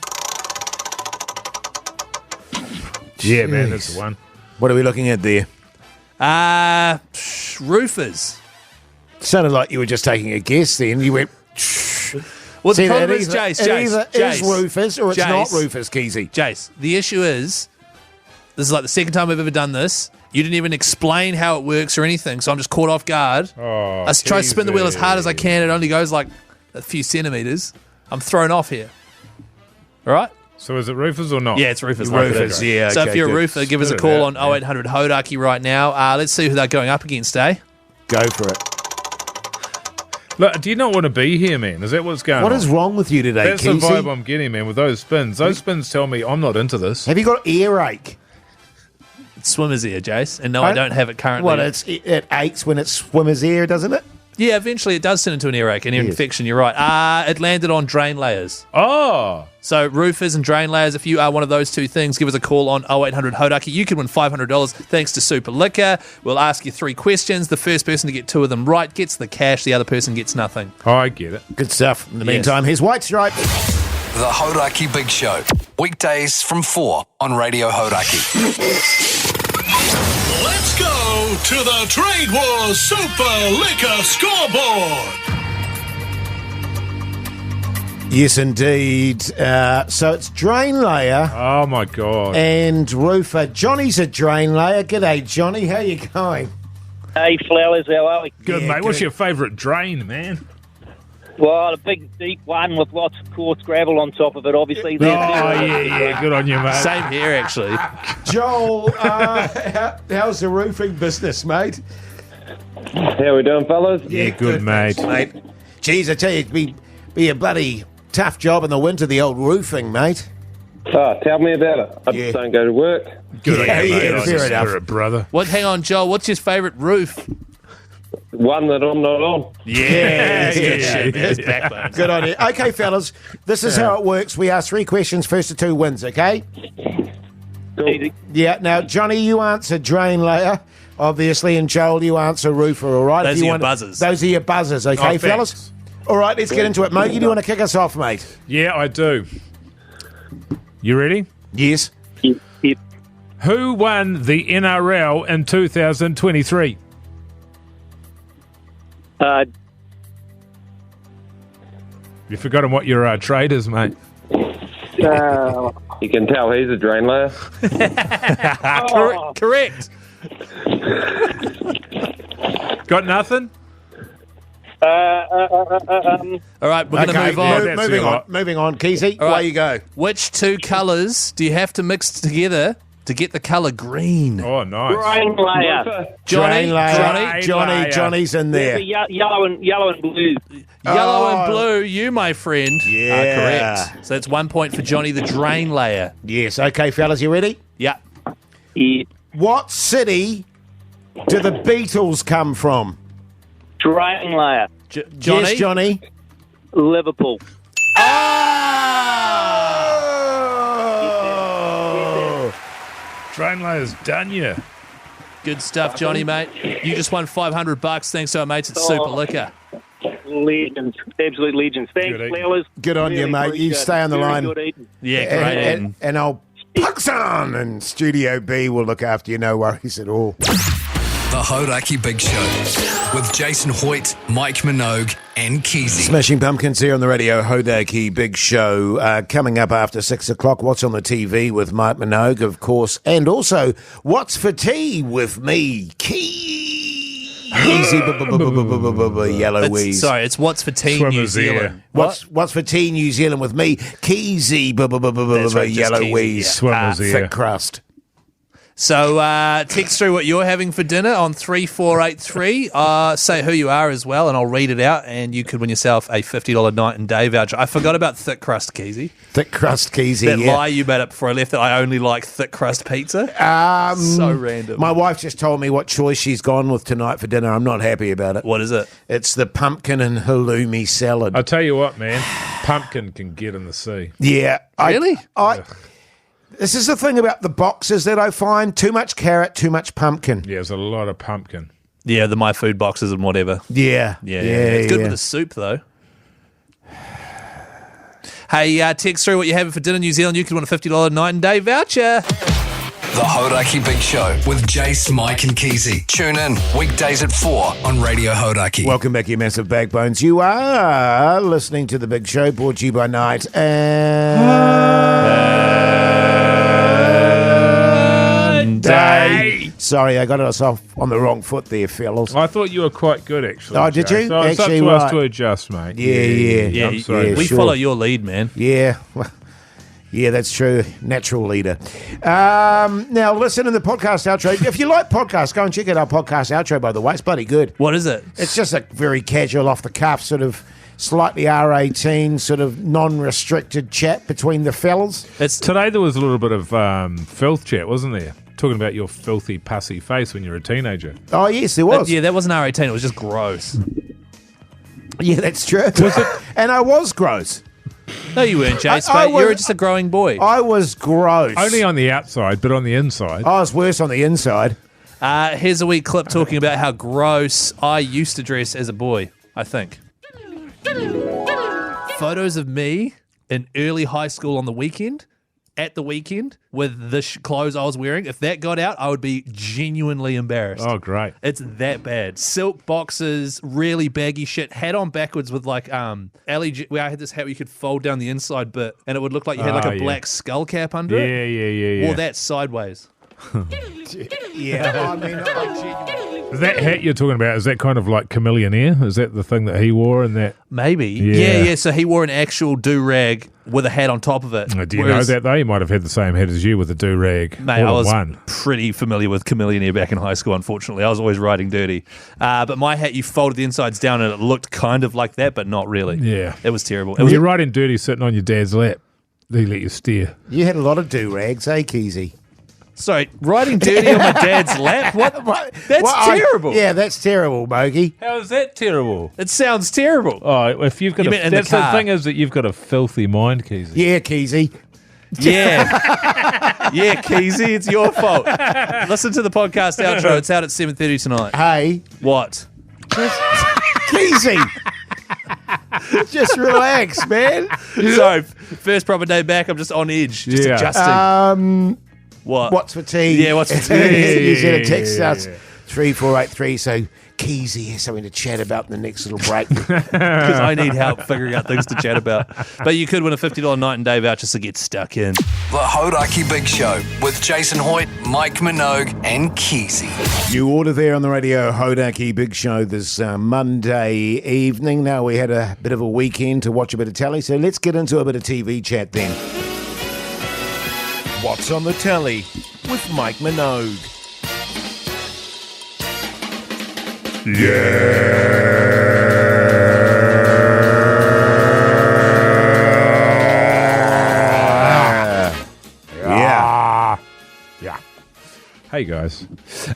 Speaker 7: Yeah, man, that's the one.
Speaker 6: What are we looking at there?
Speaker 1: Roofers.
Speaker 6: Sounded like you were just taking a guess then. You went...
Speaker 1: Well, the
Speaker 6: See,
Speaker 1: problem
Speaker 6: it
Speaker 1: is,
Speaker 6: either-
Speaker 1: Jase,
Speaker 6: it either
Speaker 1: Jase,
Speaker 6: is Rufus or it's
Speaker 1: Jase.
Speaker 6: not Rufus, Keyzie.
Speaker 1: Jace, the issue is, this is like the second time we've ever done this. You didn't even explain how it works or anything, so I'm just caught off guard.
Speaker 7: Oh,
Speaker 1: I try to spin the wheel as hard as I
Speaker 7: Keyzie.
Speaker 1: can. It only goes like a few centimetres. I'm thrown off here. All right?
Speaker 7: So is it roofers or not?
Speaker 1: Yeah, it's roofers.
Speaker 6: Roofers, yeah,
Speaker 1: So
Speaker 6: okay,
Speaker 1: if you're a
Speaker 6: good.
Speaker 1: roofer, give us a
Speaker 7: Spit it
Speaker 1: call
Speaker 7: out,
Speaker 1: on 0800 Hodaki right now. Let's see who they're going up against, eh?
Speaker 6: Go for it.
Speaker 7: Look, do you not want to be here, man? Is that what's going
Speaker 6: What
Speaker 7: on?
Speaker 6: is wrong with you today,
Speaker 7: That's the
Speaker 6: Keyzie?
Speaker 7: vibe I'm getting, man, with those spins. Those spins tell me I'm not into this.
Speaker 6: Have you got earache?
Speaker 1: It's swimmer's ear, Jace. And no, I don't have it currently.
Speaker 6: Well, it aches when it's swimmer's ear, doesn't it?
Speaker 1: Yeah, eventually it does turn into an earache, an ear infection, you're right. It landed on drain layers.
Speaker 7: Oh!
Speaker 1: So roofers and drain layers, if you are one of those two things, give us a call on 0800 Hodaki. You can win $500 thanks to Super Liquor. We'll ask you 3 questions. The first person to get 2 of them right gets the cash. The other person gets nothing.
Speaker 7: Oh, I get it.
Speaker 6: Good stuff. In the
Speaker 1: Yes.
Speaker 6: meantime, here's White Stripe.
Speaker 4: The Hodaki Big Show. Weekdays from 4 on Radio Hodaki.
Speaker 5: to the Trade Wars Super Liquor Scoreboard.
Speaker 6: Yes, indeed. So it's drain layer
Speaker 7: Oh, my God.
Speaker 6: and roofer. Johnny's a drain layer. G'day, Johnny. How you going?
Speaker 11: Hey, Flowers, how are we?
Speaker 7: Good,
Speaker 6: Yeah,
Speaker 7: mate. What's
Speaker 6: good.
Speaker 7: your favourite drain, man?
Speaker 11: Well, a big, deep one with lots of coarse gravel on top of it, obviously.
Speaker 7: Oh, yeah. Good on you, mate.
Speaker 1: Same here, actually.
Speaker 6: Joel, how's the roofing business, mate?
Speaker 10: How we doing, fellas?
Speaker 7: Yeah, good, mate.
Speaker 6: Geez, I tell you, it'd be a bloody tough job in the winter, the old roofing, mate.
Speaker 10: Oh, tell me about it. I
Speaker 6: Yeah.
Speaker 10: just don't go to work.
Speaker 7: Good
Speaker 6: Yeah,
Speaker 7: on you, mate.
Speaker 6: yeah,
Speaker 7: I
Speaker 6: fair
Speaker 7: just
Speaker 6: enough.
Speaker 7: hear it, brother.
Speaker 1: Hang on, Joel. What's your favourite roof?
Speaker 10: One that I'm not on.
Speaker 1: Yeah,
Speaker 7: yeah,
Speaker 1: There's
Speaker 7: yeah.
Speaker 1: backbones.
Speaker 6: Good on you. Okay, fellas, this is how it works. We ask 3 questions, first to 2 wins, okay?
Speaker 11: Easy.
Speaker 6: Yeah, now, Johnny, you answer drain layer, obviously, and Joel, you answer roofer, all right?
Speaker 1: Those
Speaker 6: If you
Speaker 1: are your
Speaker 6: want-
Speaker 1: buzzers.
Speaker 6: Those are your buzzers, okay,
Speaker 7: Oh, thanks.
Speaker 6: fellas? All right, let's get into it. Mogi, do you want to kick us off, mate?
Speaker 7: Yeah, I do. You ready?
Speaker 6: Yes.
Speaker 11: Yep.
Speaker 7: Who won the NRL in 2023? You've forgotten what your trade is, mate.
Speaker 10: You can tell he's a drain layer.
Speaker 1: Correct.
Speaker 7: Got nothing?
Speaker 1: All right, we're going to
Speaker 6: Okay,
Speaker 1: move on.
Speaker 7: that's
Speaker 6: moving
Speaker 7: all
Speaker 6: on.
Speaker 7: right.
Speaker 6: Moving on. Keyzie,
Speaker 1: All
Speaker 6: away
Speaker 1: right.
Speaker 6: you go.
Speaker 1: Which 2 colours do you have to mix together to get the colour green?
Speaker 7: Oh, nice.
Speaker 11: Drain layer.
Speaker 1: Johnny,
Speaker 6: Drain layer.
Speaker 1: Johnny,
Speaker 7: Drain layer.
Speaker 6: Johnny's in there.
Speaker 11: Yellow and blue.
Speaker 1: yellow
Speaker 6: Oh.
Speaker 1: and blue. You, my friend,
Speaker 6: Yeah.
Speaker 1: are correct. So that's 1 point for Johnny, the drain layer.
Speaker 6: Yes. Okay, fellas, you ready?
Speaker 1: Yeah.
Speaker 11: Yeah.
Speaker 6: What city do the Beatles come from?
Speaker 11: Drain layer.
Speaker 1: Johnny.
Speaker 6: Yes, Johnny.
Speaker 11: Liverpool.
Speaker 6: Oh!
Speaker 7: Drain layer's done you.
Speaker 1: Good stuff, Johnny, mate. You just won $500 thanks to our mates at Super Liquor.
Speaker 11: Legends. Absolute legends. Thanks,
Speaker 7: Good eating.
Speaker 11: Flowers.
Speaker 6: Good on you, mate. You
Speaker 11: appreciate
Speaker 6: stay
Speaker 11: it.
Speaker 6: on the
Speaker 11: Very
Speaker 6: line.
Speaker 11: good eating.
Speaker 1: Yeah, great.
Speaker 6: And I'll pucks on, and Studio B will look after you. No worries at all.
Speaker 4: The Hodaki Big Show with Jason Hoyt, Mike Minogue, and Keyzie.
Speaker 6: Smashing Pumpkins here on the radio, Hodaki Big Show. Coming up after 6 o'clock, What's on the TV with Mike Minogue, of course, and also What's for Tea with me, Keyzie, Yellow Wheeze.
Speaker 1: Sorry, it's What's for Tea New
Speaker 7: Swimmer's ear.
Speaker 1: Zealand.
Speaker 6: What's for Tea New Zealand with me, Keyzie,
Speaker 1: That's right, just
Speaker 6: Yellow
Speaker 1: Keyzie,
Speaker 6: Wheeze,
Speaker 1: yeah.
Speaker 7: Swimmer's ear.
Speaker 6: thick crust.
Speaker 1: So text through what you're having for dinner on 3483. Say who you are as well, and I'll read it out, and you could win yourself a $50 night and day voucher. I forgot about thick crust, Keyzie.
Speaker 6: Thick crust, Keyzie,
Speaker 1: That
Speaker 6: yeah.
Speaker 1: lie you made up before I left that I only like thick crust pizza. So random.
Speaker 6: My wife just told me what choice she's gone with tonight for dinner. I'm not happy about it.
Speaker 1: What is it?
Speaker 6: It's the pumpkin and halloumi salad.
Speaker 7: I'll tell you what, man. Pumpkin can get in the sea.
Speaker 6: Yeah.
Speaker 1: Really?
Speaker 6: This is the thing about the boxes that I find. Too much carrot, too much pumpkin.
Speaker 7: Yeah, there's a lot of pumpkin.
Speaker 1: Yeah, the My Food boxes and whatever.
Speaker 6: Yeah.
Speaker 1: Yeah. It's good with the soup, though. Hey, text through what you're having for dinner, New Zealand. You could win a $50 night and day voucher.
Speaker 4: The Hodaki Big Show with Jase, Mike, and Keyzie. Tune in weekdays at 4 on Radio Hodaki.
Speaker 6: Welcome back, you massive backbones. You are listening to The Big Show, brought to you by Night and Day. Sorry, I got us off on the wrong foot there, fellas.
Speaker 7: I thought you were quite good, actually.
Speaker 6: Oh, did
Speaker 7: Jase.
Speaker 6: you?
Speaker 7: So it's
Speaker 6: Actually,
Speaker 7: up to us
Speaker 6: right.
Speaker 7: to adjust, mate.
Speaker 6: Yeah.
Speaker 7: I'm sorry.
Speaker 1: We
Speaker 6: sure.
Speaker 1: follow your lead, man.
Speaker 6: Yeah. Yeah, that's true. Natural leader. Now, listen to the podcast outro. If you like podcasts, go and check out our podcast outro, by the way. It's bloody good.
Speaker 1: What is it?
Speaker 6: It's just a very casual, off-the-cuff, sort of slightly R18, sort of non-restricted chat between the fellas.
Speaker 7: Today there was a little bit of filth chat, wasn't there? Talking about your filthy, pussy face when you're a teenager.
Speaker 6: Oh, yes, there was.
Speaker 1: Yeah, that wasn't R18. It was just gross.
Speaker 6: Yeah, that's true. Was it? And I was gross.
Speaker 1: No, you weren't, Jase.
Speaker 6: I
Speaker 1: Mate. You were
Speaker 6: was-
Speaker 1: just a growing boy.
Speaker 6: I was gross.
Speaker 7: Only on the outside, but on the inside.
Speaker 6: I was worse on the inside.
Speaker 1: Here's a wee clip talking about how gross I used to dress as a boy, I think. Photos of me in early high school on the weekend. at the weekend with the clothes I was wearing. If that got out, I would be genuinely embarrassed.
Speaker 7: Oh, great.
Speaker 1: It's that bad. Silk boxes, really baggy shit, hat on backwards with like where I had this hat where you could fold down the inside bit and it would look like you had like a black skull cap under it.
Speaker 7: Yeah.
Speaker 1: Or that sideways.
Speaker 6: Yeah, I mean,
Speaker 7: Is that hat you're talking about, is that kind of like Chameleonaire? Is that the thing that he wore in that?
Speaker 1: Maybe. Yeah. So he wore an actual do-rag with a hat on top of it.
Speaker 7: Do you know that though? He might have had the same hat as you with a do-rag.
Speaker 1: Mate, I was
Speaker 7: one.
Speaker 1: pretty familiar with Chameleonaire back in high school, unfortunately. I was always riding dirty. But my hat, you folded the insides down and it looked kind of like that, but not really.
Speaker 7: Yeah.
Speaker 1: It was terrible.
Speaker 7: You're riding dirty sitting on your dad's lap. He let you steer.
Speaker 6: you had a lot of do-rags, eh, Keyzie?
Speaker 1: Sorry, riding dirty on my dad's lap? What? That's terrible.
Speaker 6: Yeah, that's terrible, Bogey.
Speaker 7: How is that terrible?
Speaker 1: It sounds terrible.
Speaker 7: Oh, if you've got
Speaker 1: You meant in the
Speaker 7: that's the
Speaker 1: car.
Speaker 7: thing is that you've got a filthy mind, Keyzie.
Speaker 6: Yeah, Keyzie.
Speaker 1: Yeah. Yeah, Keyzie, it's your fault. Listen to the podcast outro. It's out at 7:30 tonight.
Speaker 6: Hey,
Speaker 1: What?
Speaker 6: Keyzie. Just relax, man.
Speaker 1: Sorry, first proper day back. I'm just on edge, just
Speaker 7: Yeah.
Speaker 1: adjusting. What?
Speaker 6: What's for tea?
Speaker 1: Yeah, what's for tea?
Speaker 6: You said a text us 3483. So Keyzie has something to chat about in the next little break.
Speaker 1: Because I need help figuring out things to chat about. But you could win a $50 night and day voucher, so get stuck in.
Speaker 4: The Hodaki Big Show with Jason Hoyt, Mike Minogue, and Keyzie.
Speaker 6: New order there on the radio, Hodaki Big Show this Monday evening. Now, we had a bit of a weekend to watch a bit of telly, so let's get into a bit of TV chat then. What's on the telly with Mike Minogue?
Speaker 7: Yeah. Hey guys,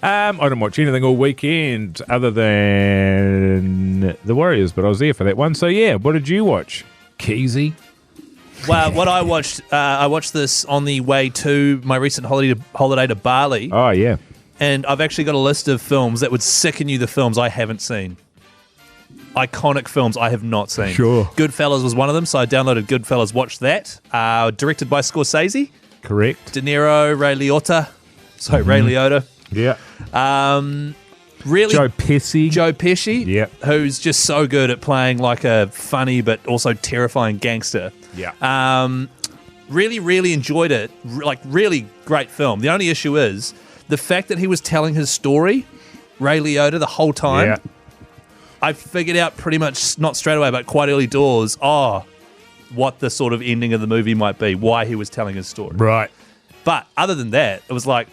Speaker 7: I didn't watch anything all weekend other than the Warriors, but I was there for that one. So yeah, what did you watch, Keyzie?
Speaker 1: Well, what I watched this on the way to my recent holiday to Bali,
Speaker 7: Oh yeah,
Speaker 1: and I've actually got a list of films that would sicken you, the films I haven't seen. Iconic films I have not seen.
Speaker 7: Sure.
Speaker 1: Goodfellas was one of them, so I downloaded Goodfellas, watched that. Directed by Scorsese.
Speaker 7: correct.
Speaker 1: De Niro, Ray Liotta. Ray Liotta.
Speaker 7: Yeah,
Speaker 1: Really,
Speaker 7: Joe Pesci.
Speaker 1: Joe Pesci,
Speaker 7: Yeah.
Speaker 1: who's just so good at playing like a funny but also terrifying gangster.
Speaker 7: Yeah.
Speaker 1: Really, really enjoyed it. Really great film. The only issue is the fact that he was telling his story, Ray Liotta, the whole time.
Speaker 7: Yeah.
Speaker 1: I figured out pretty much, not straight away, but quite early doors, what the sort of ending of the movie might be, why he was telling his story.
Speaker 7: Right.
Speaker 1: But other than that, it was like,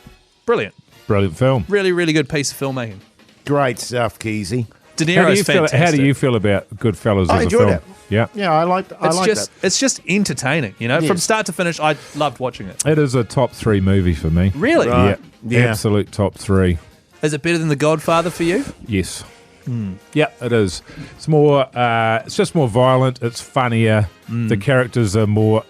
Speaker 1: brilliant.
Speaker 7: Brilliant film.
Speaker 1: Really, really good piece of filmmaking.
Speaker 6: Great stuff, Keyzie.
Speaker 1: De Niro's fantastic.
Speaker 7: How do you feel about Goodfellas
Speaker 6: I
Speaker 7: as a
Speaker 6: enjoyed
Speaker 7: film?
Speaker 6: it.
Speaker 7: Yeah.
Speaker 6: Yeah, I liked that.
Speaker 1: It's just entertaining, you know?
Speaker 6: Yes.
Speaker 1: From start to finish, I loved watching it.
Speaker 7: It is a top 3 movie for me.
Speaker 1: Really?
Speaker 6: Right.
Speaker 7: Yeah.
Speaker 6: Yeah.
Speaker 7: Absolute top 3.
Speaker 1: Is it better than The Godfather for you?
Speaker 7: Yes. Yeah, it is. It's more. It's just more violent. It's funnier. The characters are more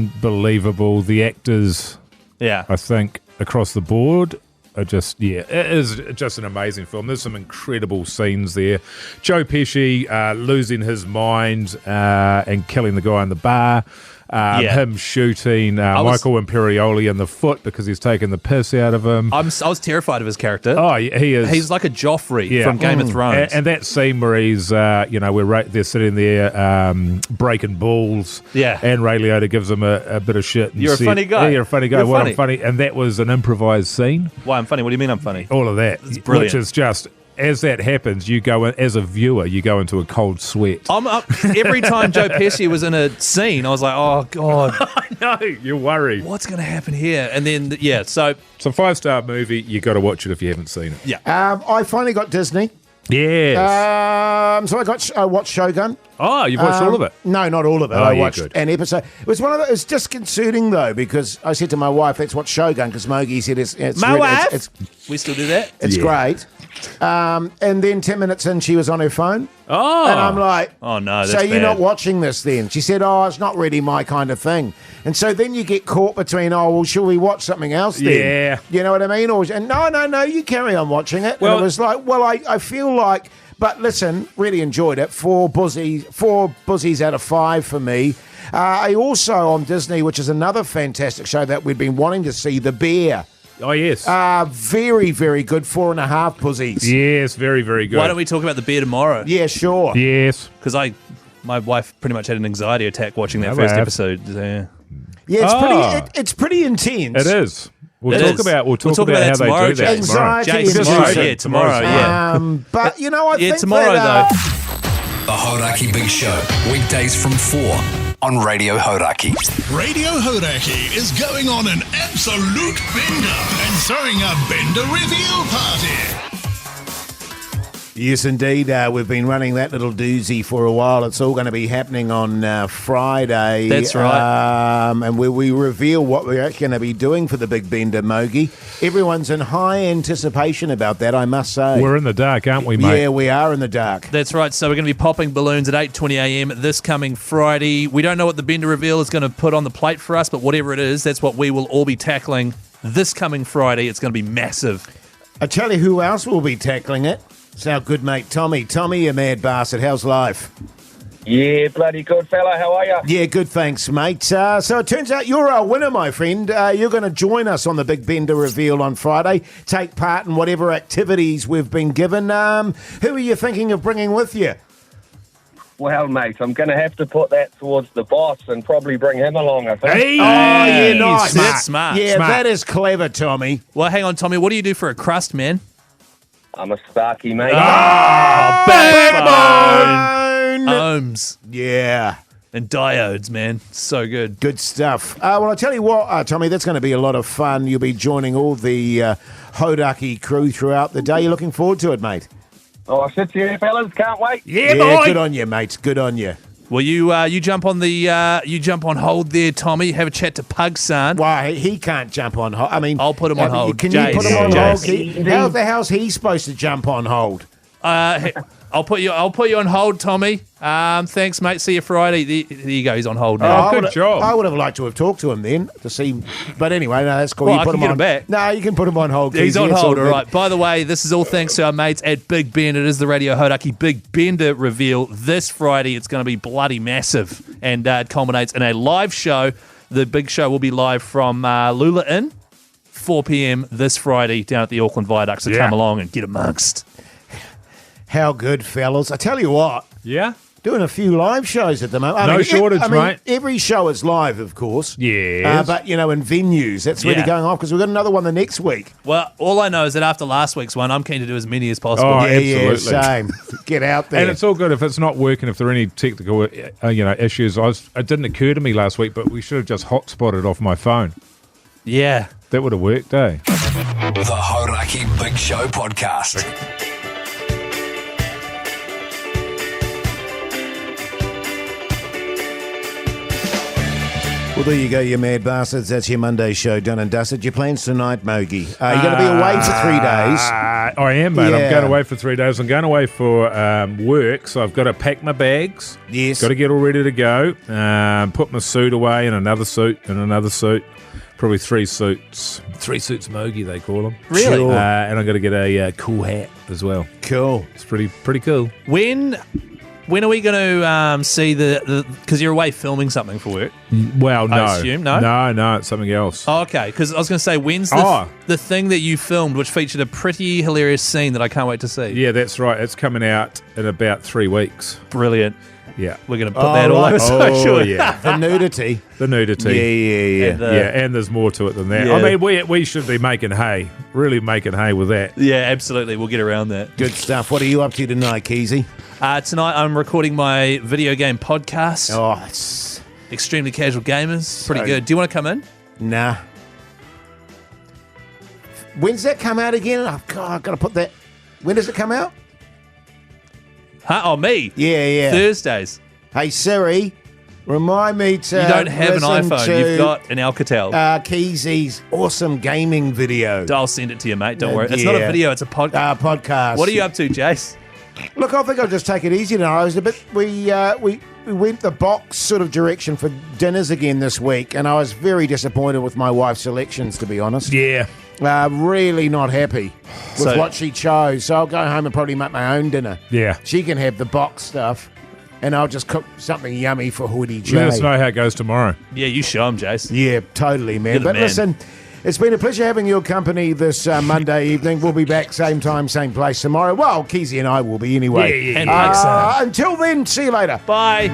Speaker 7: unbelievable. The actors,
Speaker 1: Yeah.
Speaker 7: I think, across the board are just. Yeah, it is just an amazing film. There's some incredible scenes there. Joe Pesci losing his mind and killing the guy in the bar. Him shooting Michael Imperioli in the foot because he's taken the piss out of him.
Speaker 1: I was terrified of his character.
Speaker 7: Oh, he is.
Speaker 1: He's like a Joffrey from Game of Thrones.
Speaker 7: And that scene where he's, they're sitting there breaking balls.
Speaker 1: Yeah.
Speaker 7: And Ray Liotta gives him a bit of shit. And
Speaker 1: You're a funny guy.
Speaker 7: Yeah, you're a funny guy.
Speaker 1: You're
Speaker 7: Well,
Speaker 1: funny.
Speaker 7: I'm funny. And that was an improvised scene.
Speaker 1: Why I'm funny? What do you mean I'm funny?
Speaker 7: All of that.
Speaker 1: It's brilliant.
Speaker 7: Which is just, as that happens, you go in, as a viewer, you go into a cold sweat.
Speaker 1: I'm up every time Joe Pesci was in a scene, I was like, oh God,
Speaker 7: I know, you're worried.
Speaker 1: what's going to happen here? And then so
Speaker 7: It's a 5-star movie. You got to watch it if you haven't seen it.
Speaker 1: yeah.
Speaker 6: I finally got Disney.
Speaker 7: Yes.
Speaker 6: So I watched Shogun.
Speaker 7: Oh, you've watched all of it?
Speaker 6: No, not all of it.
Speaker 7: Oh,
Speaker 6: I
Speaker 7: yeah,
Speaker 6: watched
Speaker 7: good.
Speaker 6: an episode. It was it was disconcerting though, because I said to my wife, "Let's watch Shogun," because Mogi said it's
Speaker 1: My
Speaker 6: really-
Speaker 1: wife?
Speaker 6: it's
Speaker 1: We still do that?
Speaker 6: it's
Speaker 7: Yeah.
Speaker 6: great. And then 10 minutes in, she was on her phone.
Speaker 7: Oh.
Speaker 6: And I'm like,
Speaker 1: Oh, no,
Speaker 6: so
Speaker 1: that's
Speaker 6: you're
Speaker 1: bad.
Speaker 6: not watching this then? She said, oh, it's not really my kind of thing. And so then you get caught between, oh, well, shall we watch something else then?
Speaker 7: Yeah.
Speaker 6: You know what I mean? And no, you carry on watching it.
Speaker 7: Well-
Speaker 6: and it was like, well, I feel like, but listen, really enjoyed it. 4 buzzies out of 5 for me. Also on Disney, which is another fantastic show that we've been wanting to see, The Bear.
Speaker 7: Oh, yes.
Speaker 6: Very, very good. 4.5 pussies.
Speaker 7: Yes, very, very good.
Speaker 1: Why don't we talk about The Bear tomorrow?
Speaker 6: Yeah, sure.
Speaker 7: Yes.
Speaker 1: Because my wife pretty much had an anxiety attack watching that first episode. Yeah.
Speaker 6: Yeah, it's pretty intense.
Speaker 7: It is. We'll
Speaker 1: It
Speaker 7: talk
Speaker 1: is.
Speaker 7: about
Speaker 1: We'll
Speaker 7: how
Speaker 1: talk
Speaker 7: they
Speaker 1: about that tomorrow,
Speaker 7: do that.
Speaker 1: James.
Speaker 6: Anxiety
Speaker 1: James,
Speaker 6: and
Speaker 1: tomorrow,
Speaker 6: depression.
Speaker 1: yeah, tomorrow, yeah.
Speaker 6: But, you know, I think
Speaker 1: tomorrow,
Speaker 6: that,
Speaker 4: The Hodaki Big Show, weekdays from 4 on Radio Hodaki.
Speaker 5: Radio Hodaki is going on an absolute bender and throwing a bender reveal party.
Speaker 6: Yes, indeed. We've been running that little doozy for a while. It's all going to be happening on Friday.
Speaker 1: That's right.
Speaker 6: And we reveal what we're going to be doing for the Big Bender, Mogi. Everyone's in high anticipation about that, I must say.
Speaker 7: We're in the dark, aren't we, mate?
Speaker 6: Yeah, we are in the dark.
Speaker 1: That's right. So we're going to be popping balloons at 8:20 a.m. this coming Friday. We don't know what the Bender reveal is going to put on the plate for us, but whatever it is, that's what we will all be tackling this coming Friday. It's going to be massive.
Speaker 6: I tell you who else will be tackling it. It's our good mate, Tommy. Tommy, you mad bastard. How's life?
Speaker 10: Yeah, bloody good fella. How are you?
Speaker 6: Yeah, good, thanks, mate. So it turns out you're our winner, my friend. You're going to join us on the Big Bender reveal on Friday. Take part in whatever activities we've been given. Who are you thinking of bringing with you?
Speaker 10: Well, mate, I'm going to have to put that towards the boss and probably bring him along, I think.
Speaker 7: Hey!
Speaker 6: Oh, yeah, nice.
Speaker 1: That's smart.
Speaker 6: Yeah,
Speaker 7: Smart.
Speaker 6: that is clever, Tommy.
Speaker 1: Well, hang on, Tommy. What do you do for a crust, man?
Speaker 10: I'm a Starkey, mate.
Speaker 6: Backbone!
Speaker 1: Ohms
Speaker 6: Yeah.
Speaker 1: and diodes, man. So good.
Speaker 6: Good stuff. Well, I'll tell you what, Tommy, that's going to be a lot of fun. You'll be joining all the Hodaki crew throughout the day. You're looking forward to it, mate?
Speaker 10: Oh, shit, yeah, fellas. Can't wait.
Speaker 7: Yeah, boy.
Speaker 6: Good on you, mate. Good on you.
Speaker 1: Well, you jump on you jump on hold there, Tommy. Have a chat to Pug Son.
Speaker 6: Why, he can't jump on hold. I mean,
Speaker 1: I'll put him on hold.
Speaker 6: Can
Speaker 1: Jase.
Speaker 6: you put him on
Speaker 1: Jase.
Speaker 6: hold? How the hell's he supposed to jump on hold?
Speaker 1: I'll put you on hold, Tommy. Thanks, mate. See you Friday. There you go. He's on hold now.
Speaker 7: Good job.
Speaker 6: I would have liked to have talked to him then to see. But anyway, no, that's cool.
Speaker 1: Well,
Speaker 6: you
Speaker 1: I
Speaker 6: put
Speaker 1: can
Speaker 6: him
Speaker 1: get
Speaker 6: on
Speaker 1: him back.
Speaker 6: No, you can put him on hold.
Speaker 1: He's
Speaker 6: Keyzie.
Speaker 1: on
Speaker 6: It's
Speaker 1: hold,
Speaker 6: all
Speaker 1: all
Speaker 6: good.
Speaker 1: right. By the way, this is all thanks to our mates at Big Bend. It is the Radio Hodaki Big Bender reveal this Friday. It's going to be bloody massive, and it culminates in a live show. The big show will be live from Lula Inn, 4 p.m. this Friday down at the Auckland Viaduct. So come along and get amongst.
Speaker 6: How good, fellas. I tell you what,
Speaker 7: Yeah?
Speaker 6: doing a few live shows at the moment.
Speaker 7: No shortage, mate.
Speaker 6: Every show is live, of course.
Speaker 7: Yes.
Speaker 6: But, in venues, that's really
Speaker 1: Yeah.
Speaker 6: going off because we've got another one the next week.
Speaker 1: Well, all I know is that after last week's one, I'm keen to do as many as possible.
Speaker 7: Oh,
Speaker 6: Yeah,
Speaker 7: absolutely.
Speaker 6: same. Get out there.
Speaker 7: And it's all good if it's not working, if there are any technical issues. It didn't occur to me last week, but we should have just hotspotted off my phone.
Speaker 1: Yeah.
Speaker 7: That would have worked, eh?
Speaker 4: The Hodaki Big Show podcast.
Speaker 6: Well, there you go, you mad bastards. That's your Monday show done and dusted. Your plans tonight, Mogi? You're going to be away for 3 days.
Speaker 7: I am, mate.
Speaker 6: Yeah.
Speaker 7: I'm going away for 3 days. I'm going away for work, so I've got to pack my bags.
Speaker 6: Yes.
Speaker 7: Got to get all ready to go. Put my suit away and another suit and another suit. Probably 3 suits. 3 suits Mogi, they call them.
Speaker 1: Really?
Speaker 6: Sure.
Speaker 7: And I've got to get a cool hat as well.
Speaker 6: Cool.
Speaker 7: It's pretty cool.
Speaker 1: When are we going to see the? Because you're away filming something for work.
Speaker 7: Well, no.
Speaker 1: I assume, no?
Speaker 7: No, it's something else.
Speaker 1: Oh, okay, because I was going to say, when's the thing that you filmed, which featured a pretty hilarious scene that I can't wait to see?
Speaker 7: Yeah, that's right. It's coming out in about 3 weeks.
Speaker 1: Brilliant.
Speaker 7: Yeah.
Speaker 1: We're going to put that all over social.
Speaker 7: Oh, yeah.
Speaker 6: The nudity.
Speaker 7: The nudity.
Speaker 6: Yeah.
Speaker 1: And
Speaker 7: and there's more to it than that.
Speaker 1: Yeah.
Speaker 7: I mean, we should be making hay, really making hay with that.
Speaker 1: Yeah, absolutely. We'll get around that.
Speaker 6: Good stuff. What are you up to tonight, Keyzie?
Speaker 1: Tonight I'm recording my video game podcast,
Speaker 6: Oh, it's...
Speaker 1: Extremely Casual Gamers. Pretty
Speaker 6: So-
Speaker 1: good. Do you want to come in?
Speaker 6: Nah. When's that come out again? Oh, God, I've got to put that... When does it come out?
Speaker 1: Huh? Oh, me?
Speaker 6: Yeah.
Speaker 1: Thursdays.
Speaker 6: Hey, Siri, remind me to...
Speaker 1: You don't have an
Speaker 6: listen
Speaker 1: iPhone.
Speaker 6: to,
Speaker 1: You've got an Alcatel.
Speaker 6: Keysie's awesome gaming video.
Speaker 1: I'll send it to you, mate. Don't worry. It's not a
Speaker 6: yeah.
Speaker 1: video. It's a podcast.
Speaker 6: Podcast.
Speaker 1: What are you up to, Jase?
Speaker 6: Look, I think I'll just take it easy tonight. I was a bit... We went the box sort of direction for dinners again this week, and I was very disappointed with my wife's selections, to be honest.
Speaker 7: Yeah.
Speaker 6: Really not happy with
Speaker 1: So-
Speaker 6: what she chose. So I'll go home and probably make my own dinner.
Speaker 7: Yeah.
Speaker 6: She can have the box stuff, and I'll just cook something yummy for Hoodie J.
Speaker 7: Let us know how it goes tomorrow.
Speaker 1: Yeah, you show him, Jase.
Speaker 6: Yeah, totally, man.
Speaker 1: You're the
Speaker 6: But
Speaker 1: man.
Speaker 6: listen, it's been a pleasure having your company this Monday evening. We'll be back same time, same place tomorrow. Well, Keyzie and I will be anyway.
Speaker 1: Yeah. And Pug's,
Speaker 6: Until then, see you later.
Speaker 1: Bye.